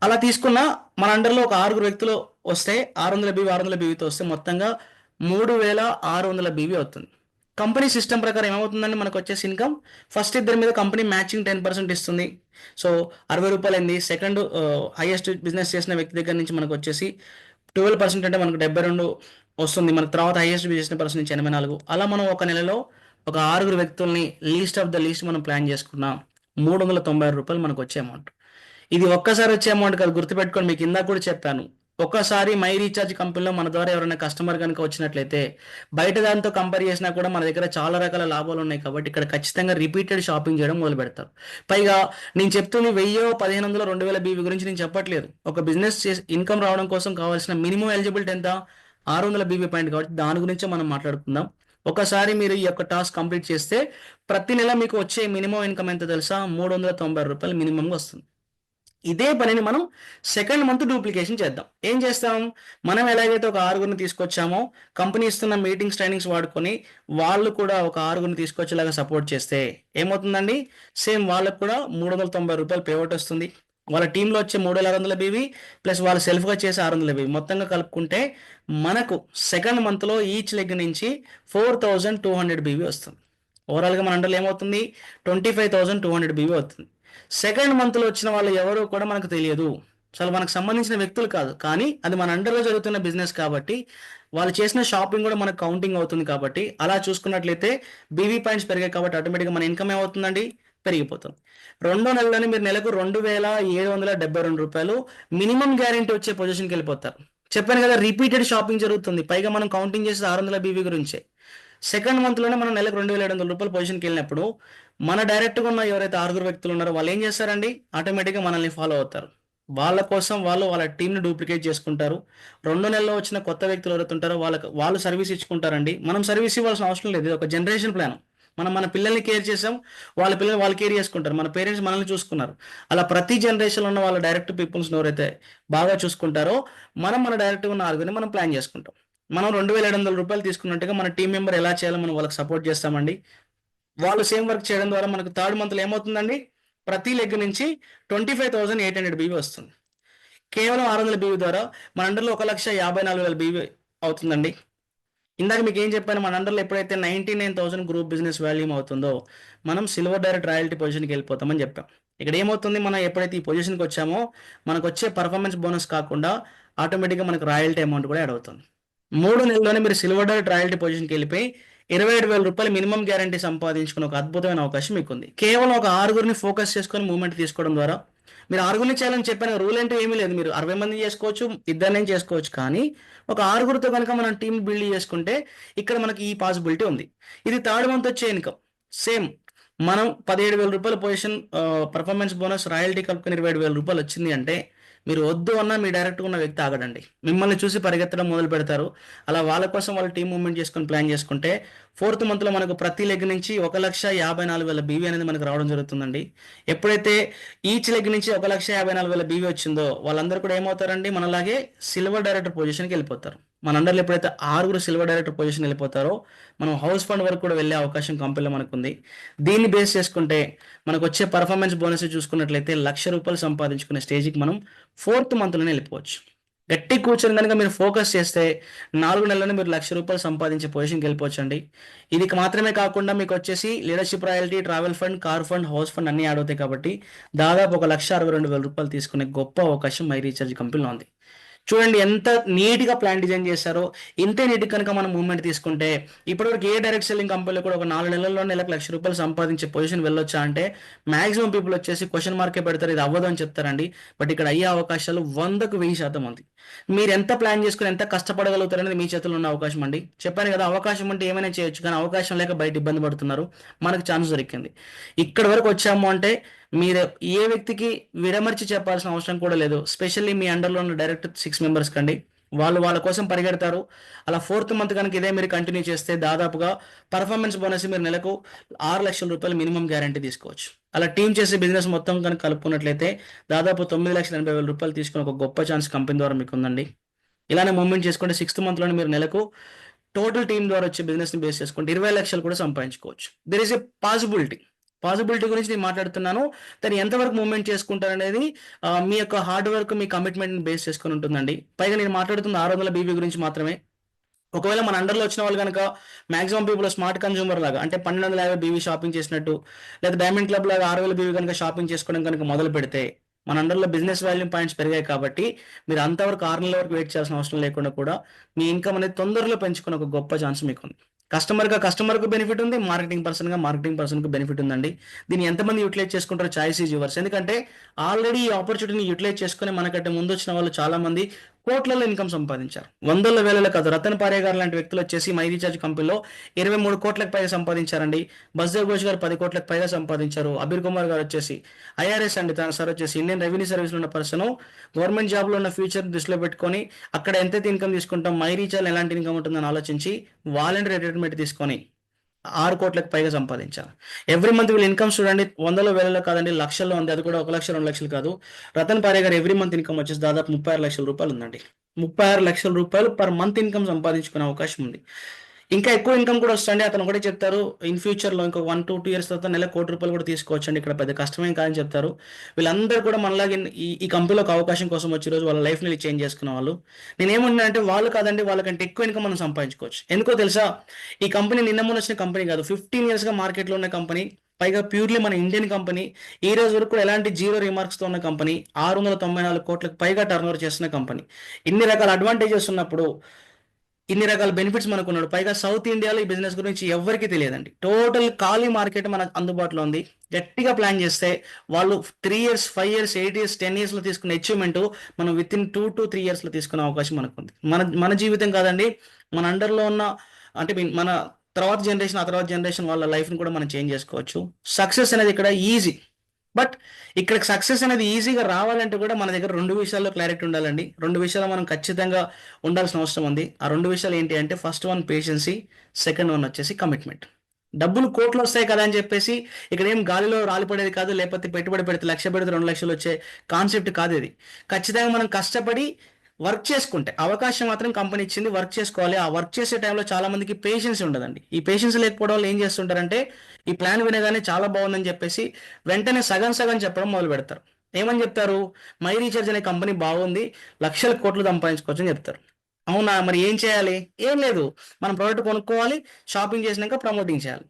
అలా తీసుకున్న మన అండర్లో ఒక 6 వ్యక్తులు వస్తే 600 BVతో వస్తే మొత్తంగా 3600 BV అవుతుంది. కంపెనీ సిస్టమ్ ప్రకారం ఏమవుతుందండి, మనకు వచ్చేసి ఇన్కమ్ ఫస్ట్ ఇద్దరి మీద కంపెనీ మ్యాచింగ్ 10% ఇస్తుంది. సో ₹60 అయింది. సెకండ్ హైయెస్ట్ బిజినెస్ చేసిన వ్యక్తి దగ్గర నుంచి మనకు వచ్చేసి 12% అంటే మనకు 72 వస్తుంది. మనకు తర్వాత హైయెస్ట్ చేసిన పర్సన్ నుంచి 84. అలా మనం ఒక నెలలో ఒక 6 వ్యక్తుల్ని లీస్ట్ ఆఫ్ ద లీస్ట్ మనం ప్లాన్ చేసుకున్నాం. ₹396 మనకు వచ్చే అమౌంట్. ఇది ఒక్కసారి వచ్చే అమౌంట్ కాదు, గుర్తుపెట్టుకోండి. మీకు ఇందాక కూడా చెప్పాను, ఒక్కసారి మై రీఛార్జ్ కంపెనీలో మన ద్వారా ఎవరైనా కస్టమర్ కనుక వచ్చినట్లయితే బయట దాంతో కంపేర్ చేసినా కూడా మన దగ్గర చాలా రకాల లాభాలు ఉన్నాయి. కాబట్టి ఇక్కడ ఖచ్చితంగా రిపీటెడ్ షాపింగ్ చేయడం మొదలు పెడతారు. పైగా నేను చెప్తుంది 1000, 1500, 2000 BV గురించి నేను చెప్పట్లేదు. ఒక బిజినెస్ ఇన్కమ్ రావడం కోసం కావాల్సిన మినిమం ఎలిజిబిలిటీ ఎంత? 600 BV పాయింట్. కాబట్టి దాని గురించి మనం మాట్లాడుకుందాం. ఒకసారి మీరు ఈ యొక్క టాస్క్ కంప్లీట్ చేస్తే ప్రతి నెల మీకు వచ్చే మినిమం ఇన్కమ్ ఎంత తెలుసా? ₹390 మినిమంగా వస్తుంది. ఇదే పనిని మనం సెకండ్ మంత్ డూప్లికేషన్ చేద్దాం. ఏం చేస్తాం? మనం ఎలాగైతే ఒక ఆరుగురిని తీసుకొచ్చామో కంపెనీ ఇస్తున్న మీటింగ్స్, ట్రైనింగ్స్ వాడుకొని వాళ్ళు కూడా ఒక ఆరుగురిని తీసుకొచ్చేలాగా సపోర్ట్ చేస్తే ఏమవుతుందండి? సేమ్ వాళ్ళకి కూడా ₹390 పేఅవుట్ వస్తుంది. వాళ్ళ టీంలో వచ్చే 3600 బీవీ ప్లస్ వాళ్ళు సెల్ఫ్‌గా చేసే 600 బీవీ మొత్తంగా కలుపుకుంటే మనకు సెకండ్ మంత్‌లో ఈచ్ లెగ్ నుంచి 4200 బీవీ వస్తుంది. ఓవరాల్‌గా మన అండర్‌లో ఏమవుతుంది? 25,200 బీవీ అవుతుంది. సెకండ్ మంత్‌లో వచ్చిన వాళ్ళు ఎవరో కూడా మనకు తెలియదు. అసలు మనకు సంబంధించిన వ్యక్తులు కాదు. కానీ అది మన అండర్‌లో జరుగుతున్న బిజినెస్ కాబట్టి, వాళ్ళు చేసిన షాపింగ్ కూడా మనకు కౌంటింగ్ అవుతుంది కాబట్టి, అలా చూసుకున్నట్లయితే బీవీ పాయింట్స్ పెరిగాయి కాబట్టి ఆటోమేటిక్‌గా మన ఇన్‌కమ్ ఏమవుతుందండి? పెరిగిపోతుంది. రెండో నెలలోనే మీరు నెలకు ₹2,772 మినిమమ్ గ్యారంటీ వచ్చే పొజిషన్‌కెళ్ళిపోతారు. చెప్పాను కదా! రిపీటెడ్ షాపింగ్ జరుగుతుంది. పైగా మనం కౌంటింగ్ చేసేది 600 బీవీ గురించే. సెకండ్ మంత్‌లోనే మనం నెలకు ₹2,700 పొజిషన్‌కెళ్ళినప్పుడు, మన డైరెక్ట్‌గా ఉన్న ఎవరైతే ఆరుగురు వ్యక్తులు ఉన్నారో వాళ్ళు ఏం చేస్తారండి? ఆటోమేటిక్‌గా మనల్ని ఫాలో అవుతారు. వాళ్ళ కోసం వాళ్ళు వాళ్ళ టీమ్‌ని డూప్లికేట్ చేసుకుంటారు. రెండో నెలలో వచ్చిన కొత్త వ్యక్తులు ఎవరైతే ఉంటారో వాళ్ళు సర్వీస్ ఇచ్చుకుంటారండి. మనం సర్వీస్ ఇవ్వాల్సిన అవసరం లేదు. ఇది ఒక జనరేషన్ ప్లాన్. మనం మన పిల్లల్ని కేర్ చేసాం. వాళ్ళ పిల్లల్ని వాళ్ళు కేర్ చేసుకుంటారు. మన పేరెంట్స్ మనల్ని చూసుకున్నారు. అలా ప్రతి జనరేషన్‌లో ఉన్న వాళ్ళ డైరెక్ట్ పీపుల్స్‌ని ఎవరైతే బాగా చూసుకుంటారో, మనం మన డైరెక్ట్‌గా ఉన్న ఆరుగురిని మనం ప్లాన్ చేసుకుంటాం. మనం ₹2,700 తీసుకున్నట్టుగా మన టీమ్ మెంబర్ ఎలా చేయాలో మనం వాళ్ళకి సపోర్ట్ చేస్తామండి. వాళ్ళు సేమ్ వర్క్ చేయడం ద్వారా మనకు థర్డ్ మంత్‌లో ఏమవుతుందండి? ప్రతి లెగ్ నుంచి 25,800 బీవీ వస్తుంది. కేవలం 600 బీవీ ద్వారా మన అండర్‌లో 1,54,000 బీవీ అవుతుందండి. ఇందాక మీకేం చెప్పాను మన అండర్‌లో ఎప్పుడైతే 99,000 గ్రూప్ బిజినెస్ వాల్యూమ్ అవుతుందో, మనం సిల్వర్ డైరెక్ట్ రాయల్టీ పొజిషన్‌కెళ్ళిపోతామని చెప్పాం. ఇక్కడ ఏమవుతుంది మనం ఎప్పుడైతే ఈ పొజిషన్‌కొచ్చామో మనకొచ్చే పర్ఫార్మెన్స్ బోనస్ కాకుండా ఆటోమేటిక్‌గా మనకు రాయల్టీ అమౌంట్ కూడా యాడ్ అవుతుంది. 3 నెలల్లోనే మీరు సిల్వర్ డైరెక్ట్ రాయల్టీ పొజిషన్‌కెళ్ళిపోయి ₹27,000 మినిమమ్ గ్యారంటీ సంపాదించుకునే ఒక అద్భుతమైన అవకాశం మీకుంది. కేవలం ఒక ఆరుగురిని ఫోకస్ చేసుకొని మూవ్‌మెంట్ తీసుకోవడం ద్వారా మీరు ఆరుగురిని చేయాలని చెప్పాను. రూల్ అంటూ ఏమీ లేదు. మీరు 60 మందిని చేసుకోవచ్చు, ఇద్దరినైనా చేసుకోవచ్చు. కానీ ఒక ఆరుగురితో గనుక మనం టీమ్ బిల్డ్ చేసుకుంటే ఇక్కడ మనకి ఈ పాసిబిలిటీ ఉంది. ఇది థర్డ్ మంత్ వచ్చే ఇన్‌కమ్. సేమ్ మనం ₹17,000 పొజిషన్ పర్ఫార్మెన్స్ బోనస్ రాయల్టీ కలుపుకొని ₹27,000 వచ్చింది అంటే మీరు వద్దు అన్నా మీ డైరెక్ట్‌గా ఉన్న వ్యక్తి ఆగడండి. మిమ్మల్ని చూసి పరిగెత్తడం మొదలుపెడతారు. అలా వాళ్ళ కోసం వాళ్ళు టీమ్ మూవ్‌మెంట్ చేసుకొని ప్లాన్ చేసుకుంటే ఫోర్త్ మంత్‌లో మనకు ప్రతి లెగ్ నుంచి 1,54,000 బీవీ అనేది మనకు రావడం జరుగుతుందండి. ఎప్పుడైతే ఈచ్ లెగ్ నుంచి 1,54,000 బీవీ వచ్చిందో వాళ్ళందరూ కూడా ఏమవుతారండి మనలాగే సిల్వర్ డైరెక్టర్ పొజిషన్‌కెళ్ళిపోతారు. మన అండర్‌లో ఎప్పుడైతే ఆరుగురు సిల్వర్ డైరెక్టర్ పొజిషన్ వెళ్ళిపోతారో మనం హౌస్ ఫండ్ వరకు కూడా వెళ్ళే అవకాశం కంపెనీలో మనకుంది. దీన్ని బేస్ చేసుకుంటే మనకొచ్చే పర్ఫార్మెన్స్ బోనస్ చూసుకున్నట్లయితే ₹1,00,000 సంపాదించుకునే స్టేజ్‌కి మనం ఫోర్త్ మంత్‌లోనే వెళ్ళిపోవచ్చు. గట్టిగా కూర్చొని గనుక మీరు ఫోకస్ చేస్తే 4 నెలల్లోనే మీరు ₹1,00,000 సంపాదించే పొజిషన్‌కెళ్ళిపోవచ్చండి. ఇది మాత్రమే కాకుండా మీకొచ్చేసి leadership royalty, travel fund, car fund, house fund అన్నీ యాడ్ అవుతాయి కాబట్టి దాదాపు ఒక ₹1,62,000 తీసుకునే గొప్ప అవకాశం మై రీచార్జ్ కంపెనీలో ఉంది. చూడండి ఎంత నీట్‌గా ప్లాన్ డిజైన్ చేశారో. ఇంతే నీట్‌గా కనుక మనం మూవ్‌మెంట్ తీసుకుంటే ఇప్పటివరకు ఏ డైరెక్ట్ సెల్లింగ్ కంపెనీలో కూడా ఒక 4 నెలల్లో నెలకు ₹1,00,000 సంపాదించే పొజిషన్ వెళ్ళొచ్చా అంటే మాక్సిమం పీపుల్ వచ్చేసి క్వెషన్ మార్కే పెడతారు. ఇది అవ్వదు అని చెప్తారండి. బట్ ఇక్కడ అయ్యే అవకాశాలు 100కు 1000% ఉంది. మీరు ఎంత ప్లాన్ చేసుకొని ఎంత కష్టపడగలుగుతారనేది మీ చేతుల్లో ఉన్న అవకాశం అండి. చెప్పాను కదా! అవకాశం ఉంటే ఏమైనా చేయొచ్చు. కానీ అవకాశం లేక బయట ఇబ్బంది పడుతున్నారు. మనకు ఛాన్స్ దొరికింది. ఇక్కడి వరకు వచ్చాము అంటే మీరు ఏ వ్యక్తికి విడమర్చి చెప్పాల్సిన అవసరం కూడా లేదు. స్పెషల్లీ మీ అండర్‌లో ఉన్న డైరెక్ట్ 6 మెంబర్స్ కండి. వాళ్ళు వాళ్ళ కోసం పరిగెడతారు. అలా ఫోర్త్ మంత్ గనుక ఇదే మీరు కంటిన్యూ చేస్తే దాదాపుగా పర్ఫార్మెన్స్ బోనస్ మీరు నెలకు ₹6,00,000 మినిమమ్ గ్యారంటీ తీసుకోవచ్చు. అలా టీమ్ చేసే బిజినెస్ మొత్తం గనుక కలుపుకున్నట్లయితే దాదాపు ₹9,80,000 తీసుకునే ఒక గొప్ప ఛాన్స్ కంపెనీ ద్వారా మీకుందండి. ఇలానే మూవ్‌మెంట్ చేసుకుంటే సిక్స్త్ మంత్‌లోనే మీరు నెలకు టోటల్ టీమ్ ద్వారా వచ్చే బిజినెస్‌ని బేస్ చేసుకుంటే 20,00,000 కూడా సంపాదించుకోవచ్చు. There is a possibility. Possibility గురించి నేను మాట్లాడుతున్నాను. దాన్ని ఎంతవరకు మూవ్‌మెంట్ చేసుకుంటారనేది మీ యొక్క హార్డ్ వర్క్, మీ కమిట్మెంట్‌ని బేస్ చేసుకొని ఉంటుందండి. పైగా నేను మాట్లాడుతుంది 600 బీవీ గురించి మాత్రమే. ఒకవేళ మన అండర్‌లో వచ్చిన వాళ్ళు గనక మాక్సిమం పీపుల్ స్మార్ట్ కన్స్యూమర్ లాగా అంటే 1,250 బీవీ షాపింగ్ చేసినట్టు, లేదా డైమండ్ క్లబ్ లాగా 6,000 బీవీ గనక షాపింగ్ చేసుకోవడం గనక మొదలుపెడితే, మన అండర్‌లో బిజినెస్ వాల్యూమ్ పాయింట్స్ పెరిగాయి కాబట్టి, మీరు అంతవరకు 6 నెలల వరకు వెయిట్ చేయాల్సిన అవసరం లేకుండా కూడా, మీ ఇన్‌కమ్ అనేది తొందరలో పెంచుకునే ఒక గొప్ప ఛాన్స్ మీకుంది. కస్టమర్‌కి బెనిఫిట్ ఉంది. మార్కెటింగ్ పర్సన్‌కి బెనిఫిట్ ఉందండి. దీన్ని ఎంతమంది యుటిలైజ్ చేసుకుంటారో చాయిస్ ఈజ్ యువర్స్. ఎందుకంటే ఆల్రెడీ ఈ ఆపర్చునిటీని యుటిలైజ్ చేసుకొని మనకంటే ముందొచ్చిన వాళ్ళు చాలామంది కోట్లలో ఇన్‌కమ్ సంపాదించారు. వందల్లో, వేలలో కాదు. రతన్ పారే గారు లాంటి వ్యక్తులు వచ్చేసి మై రీచార్జ్ కంపెనీలో 23 కోట్లకు పైగా సంపాదించారండి. బస్దేవ్ ఘోష్ గారు 10 కోట్లకు పైగా సంపాదించారు. అబీర్ కుమార్ గారు వచ్చేసి ఐఆర్ఎస్ అండి తన సార్ వచ్చేసి ఇండియన్ రెవెన్యూ సర్వీస్‌లో ఉన్న పర్సను. గవర్నమెంట్ జాబ్‌లో ఉన్న ఫ్యూచర్ దృష్టిలో పెట్టుకొని అక్కడ ఎంతైతే ఇన్‌కమ్ తీసుకుంటాం, మై రీచార్జ్‌లో ఎలాంటి ఇన్‌కమ్ ఉంటుందని ఆలోచించి వాలంటరీ రిటైర్మెంట్ తీసుకొని 6 కోట్లకు పైగా సంపాదించాలి. ఎవ్రీ మంత్ వీళ్ళ ఇన్కమ్స్ చూడండి, వందలో వేలలో కాదండి, లక్షల్లో ఉంది. అది కూడా 1 లక్ష 2 లక్షలు కాదు. రతన్ పారే గారు ఎవ్రీ మంత్ ఇన్కమ్ వచ్చేసి దాదాపు 36 లక్షల రూపాయలు ఉందండి. 36 లక్షల రూపాయలు పర్ మంత్ ఇన్కమ్ సంపాదించుకునే అవకాశం ఉంది. ఇంకా ఎక్కువ ఇన్కమ్ కూడా వస్తుంది. అతను ఒకటే చెప్తారు, ఇన్ ఫ్యూచర్లో ఇంకో 1 to 2 years తర్వాత నెల ₹1 కోటి కూడా తీసుకోవచ్చండి, ఇక్కడ పెద్ద కష్టమేం కాదని చెప్తారు. వీళ్ళందరూ కూడా మనలాగే ఈ కంపెనీలో ఒక అవకాశం కోసం వచ్చి రోజు వాళ్ళ లైఫ్ని చేంజ్ చేసుకున్న వాళ్ళు. నేనేమంటున్నా అంటే వాళ్ళు కాదండి, వాళ్ళకంటే ఎక్కువ ఇన్కమ్ మనం సంపాదించుకోవచ్చు. ఎందుకో తెలుసా, ఈ కంపెనీ నిన్న మొన్న వచ్చిన కంపెనీ కాదు, 15 yearsగా మార్కెట్లో ఉన్న కంపెనీ. పైగా ప్యూర్లీ మన ఇండియన్ కంపెనీ. ఈ రోజు వరకు కూడా ఎలాంటి జీరో రిమార్క్స్తో ఉన్న కంపెనీ. 694 కోట్లకు పైగా టర్నోవర్ చేస్తున్న కంపెనీ. ఇన్ని రకాల అడ్వాంటేజెస్ ఉన్నప్పుడు, ఇన్ని రకాల బెనిఫిట్స్ మనకున్నాడు. పైగా సౌత్ ఇండియాలో ఈ బిజినెస్ గురించి ఎవ్వరికీ తెలియదండి. టోటల్ ఖాళీ మార్కెట్ మనకు అందుబాటులో ఉంది. గట్టిగా ప్లాన్ చేస్తే వాళ్ళు 3 years, 5 years, 8 years, 10 yearsలో తీసుకునే అచీవ్మెంట్ మనం వితిన్ 2 to 3 yearsలో తీసుకునే అవకాశం మనకు ఉంది. మన మన జీవితం కాదండి, మన అండర్లో ఉన్న అంటే మన తర్వాత జనరేషన్, ఆ తర్వాత జనరేషన్ వాళ్ళ లైఫ్ని కూడా మనం చేంజ్ చేసుకోవచ్చు. సక్సెస్ అనేది ఇక్కడ ఈజీ. బట్ ఇక్కడ సక్సెస్ అనేది ఈజీగా రావాలంటే కూడా మన దగ్గర 2 విషయాల్లో క్లారిటీ ఉండాలండి. 2 విషయాలు మనం ఖచ్చితంగా ఉండాల్సిన అవసరం ఉంది. ఆ 2 విషయాలు ఏంటి అంటే, ఫస్ట్ వన్ పేషెన్సీ, సెకండ్ వన్ వచ్చేసి కమిట్మెంట్. డబ్బులు కోట్లు వస్తాయి కదా అని చెప్పేసి ఇక్కడ ఏం గాలిలో రాలిపడేది కాదు, లేకపోతే పెట్టుబడి పెడితే 1 లక్ష పెడితే 2 లక్షలు వచ్చే కాన్సెప్ట్ కాదు ఇది. ఖచ్చితంగా మనం కష్టపడి వర్క్ చేసుకుంటే, అవకాశం మాత్రం కంపెనీ ఇచ్చింది, వర్క్ చేసుకోవాలి. ఆ వర్క్ చేసే టైంలో చాలా మందికి పేషెన్స్ ఉండదండి. ఈ పేషెన్స్ లేకపోవడం వల్ల ఏం చేస్తుంటారంటే, ఈ ప్లాన్ వినగానే చాలా బాగుందని చెప్పేసి వెంటనే సగం సగం చెప్పడం మొదలు పెడతారు. ఏమని చెప్తారు, మై రీఛార్జ్ అనే కంపెనీ బాగుంది, లక్షల కోట్లు సంపాదించుకోవచ్చు అని చెప్తారు. అవునా, మరి ఏం చేయాలి? ఏం లేదు, మనం ప్రోడక్ట్ కొనుక్కోవాలి, షాపింగ్ చేసినాక ప్రమోటింగ్ చేయాలి.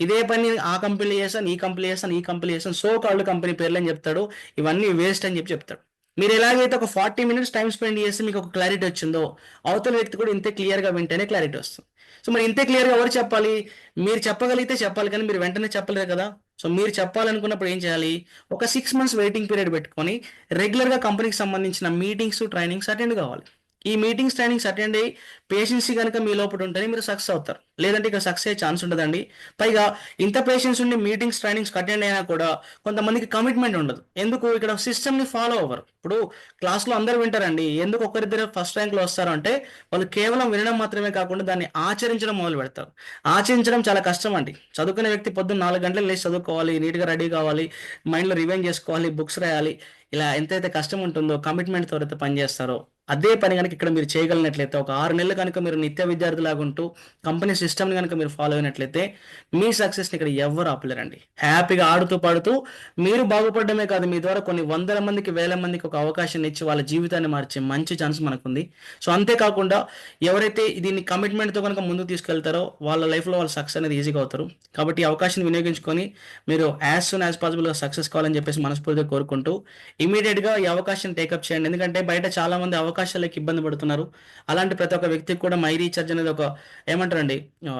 ఇదే పని ఆ కంపెనీ చేస్తాను, ఈ కంపెనీ చేస్తాను, ఈ కంపెనీ చేస్తాను, సో కాల్డ్ కంపెనీ పేర్లు అని చెప్తాడు. ఇవన్నీ వేస్ట్ అని చెప్తాడు. మీరు ఎలాగైతే ఒక 40 minutes టైం స్పెండ్ చేసి మీకు ఒక క్లారిటీ వచ్చిందో, అవతల వ్యక్తి కూడా ఇంతే క్లియర్గా వింటేనే క్లారిటీ వస్తుంది. సో మరి ఇంతే క్లియర్గా ఎవరు చెప్పాలి? మీరు చెప్పగలిగితే చెప్పాలి, కానీ మీరు వెంటనే చెప్పలేరు కదా. సో మీరు చెప్పాలనుకున్నప్పుడు ఏం చేయాలి? ఒక 6 months వెయిటింగ్ పీరియడ్ పెట్టుకొని రెగ్యులర్గా కంపెనీకి సంబంధించిన మీటింగ్స్, ట్రైనింగ్స్ అటెండ్ కావాలి. ఈ మీటింగ్స్, ట్రైనింగ్స్ అటెండ్ అయ్యి పేషెన్సీ కనుక మీ లోపల ఉంటేనే మీరు సక్సెస్ అవుతారు. లేదంటే ఇక సక్సెస్ అయ్యే ఛాన్స్ ఉండదండి. పైగా ఇంత పేషెన్స్ ఉండి మీటింగ్స్, ట్రైనింగ్స్ అటెండ్ అయినా కూడా కొంతమందికి కమిట్మెంట్ ఉండదు. ఎందుకు? ఇక్కడ సిస్టమ్ని ఫాలో అవ్వరు. ఇప్పుడు క్లాస్లో అందరూ వింటారండి, ఎందుకు ఒకరిద్దరు ఫస్ట్ ర్యాంక్లో వస్తారు అంటే, వాళ్ళు కేవలం వినడం మాత్రమే కాకుండా దాన్ని ఆచరించడం మొదలు పెడతారు. ఆచరించడం చాలా కష్టం అండి. చదువుకునే వ్యక్తి పొద్దున్న 4 గంటలకు లేచి చదువుకోవాలి, నీట్గా రెడీ కావాలి, మైండ్లో రివైండ్ చేసుకోవాలి, బుక్స్ రాయాలి. ఇలా ఎంతైతే కష్టం ఉంటుందో, కమిట్మెంట్తో ఎవరైతే పనిచేస్తారో, అదే పని కనుక ఇక్కడ మీరు చేయగలిగినట్లయితే, ఒక 6 నెలలు కనుక మీరు నిత్య విద్యార్థిలాగా ఉంటూ కంపెనీ సిస్టమ్ని కనుక మీరు ఫాలో అయినట్లయితే, మీ సక్సెస్ని ఇక్కడ ఎవ్వరు ఆపలేరండి. హ్యాపీగా ఆడుతూ పాడుతూ మీరు బాగుపడడమే కాదు, మీ ద్వారా కొన్ని 100 మందికి, 1000 మందికి ఒక అవకాశాన్ని ఇచ్చి వాళ్ళ జీవితాన్ని మార్చే మంచి ఛాన్స్ మనకుంది. సో అంతేకాకుండా ఎవరైతే దీన్ని కమిట్మెంట్తో కనుక ముందుకు తీసుకెళ్తారో, వాళ్ళ లైఫ్లో వాళ్ళ సక్సెస్ అనేది ఈజీగా అవుతారు. కాబట్టి ఈ అవకాశాన్ని వినియోగించుకొని మీరు యాజ్ సూన్ యాజ్ పాసిబుల్గా సక్సెస్ కావాలని చెప్పేసి మనస్ఫూర్తిగా కోరుకుంటూ, ఇమీడియట్గా ఈ అవకాశం టేకప్ చేయండి. ఎందుకంటే బయట చాలా మంది అవకాశాలకు ఇబ్బంది పడుతున్నారు. అలాంటి ప్రతి ఒక్క వ్యక్తికి కూడా మై రీఛార్జ్ అనేది ఒక ఏమంటారండి,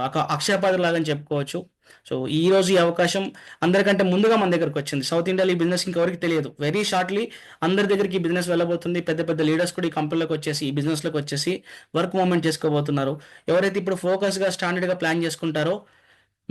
ఒక అక్షయపాత్ర లాగా అని చెప్పుకోవచ్చు. సో ఈ రోజు ఈ అవకాశం అందరికంటే ముందుగా మన దగ్గరకు వచ్చింది. సౌత్ ఇండియాలో ఈ బిజినెస్ ఇంకెవరికి తెలియదు. వెరీ షార్ట్లీ అందరి దగ్గరికి ఈ బిజినెస్ వెళ్ళబోతుంది. పెద్ద పెద్ద లీడర్స్ కూడా ఈ కంపెనీలోకి వచ్చేసి, ఈ బిజినెస్లోకి వచ్చేసి వర్క్ మూవ్మెంట్ చేసుకోబోతున్నారు. ఎవరైతే ఇప్పుడు ఫోకస్గా, స్టాండర్డ్గా ప్లాన్ చేసుకుంటారో,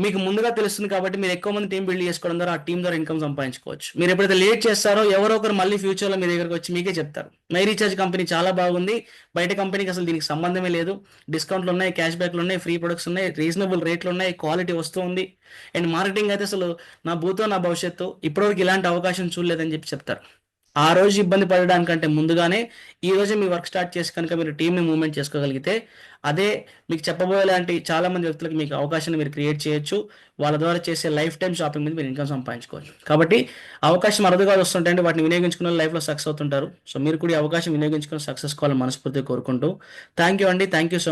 మీకు ముందుగా తెలుస్తుంది కాబట్టి మీరు ఎక్కువ మంది టీం బిల్డ్ చేసుకోవడం ద్వారా ఆ టీం ద్వారా ఇన్కమ్ సంపాదించుకోవచ్చు. మీరు ఎప్పుడైతే లేట్ చేస్తారో, ఎవరో ఒకరు మళ్ళీ ఫ్యూచర్లో మీ దగ్గరకు వచ్చి మీకే చెప్తారు, మై రీఛార్జ్ కంపెనీ చాలా బాగుంది, బయట కంపెనీకి అసలు దీనికి సంబంధమే లేదు, డిస్కౌంట్లు ఉన్నాయి, క్యాష్ బ్యాక్లు ఉన్నాయి, ఫ్రీ ప్రొడక్ట్స్ ఉన్నాయి, రీజనబుల్ రేట్లు ఉన్నాయి, క్వాలిటీ వస్తుంది, అండ్ మార్కెటింగ్ అయితే అసలు నా భూతో నా భవిష్యత్తు, ఇప్పటివరకు ఇలాంటి అవకాశం చూడలేదని చెప్తారు. ఆ రోజు ఇబ్బంది పడడానికంటే ముందుగానే ఈ రోజే మీ వర్క్ స్టార్ట్ చేసి కనుక మీరు టీంని మూవ్మెంట్ చేసుకోగలిగితే, అదే మీకు చెప్పబోయే లాంటి చాలా మంది వ్యక్తులకు మీకు అవకాశాన్ని మీరు క్రియేట్ చేయొచ్చు. వాళ్ళ ద్వారా చేసే లైఫ్ టైం షాపింగ్ మీద మీరు ఇన్కమ్ సంపాదించుకోవచ్చు. కాబట్టి అవకాశం అరుదుగా వస్తుంటాయండి, వాటిని వినియోగించుకున్న లైఫ్లో సక్సెస్ అవుతుంటారు. సో మీరు కూడా ఈ అవకాశం వినియోగించుకుని సక్సెస్ కావాలని మనస్ఫూర్తిగా కోరుకుంటూ, థ్యాంక్ యూ అండి. Thank you so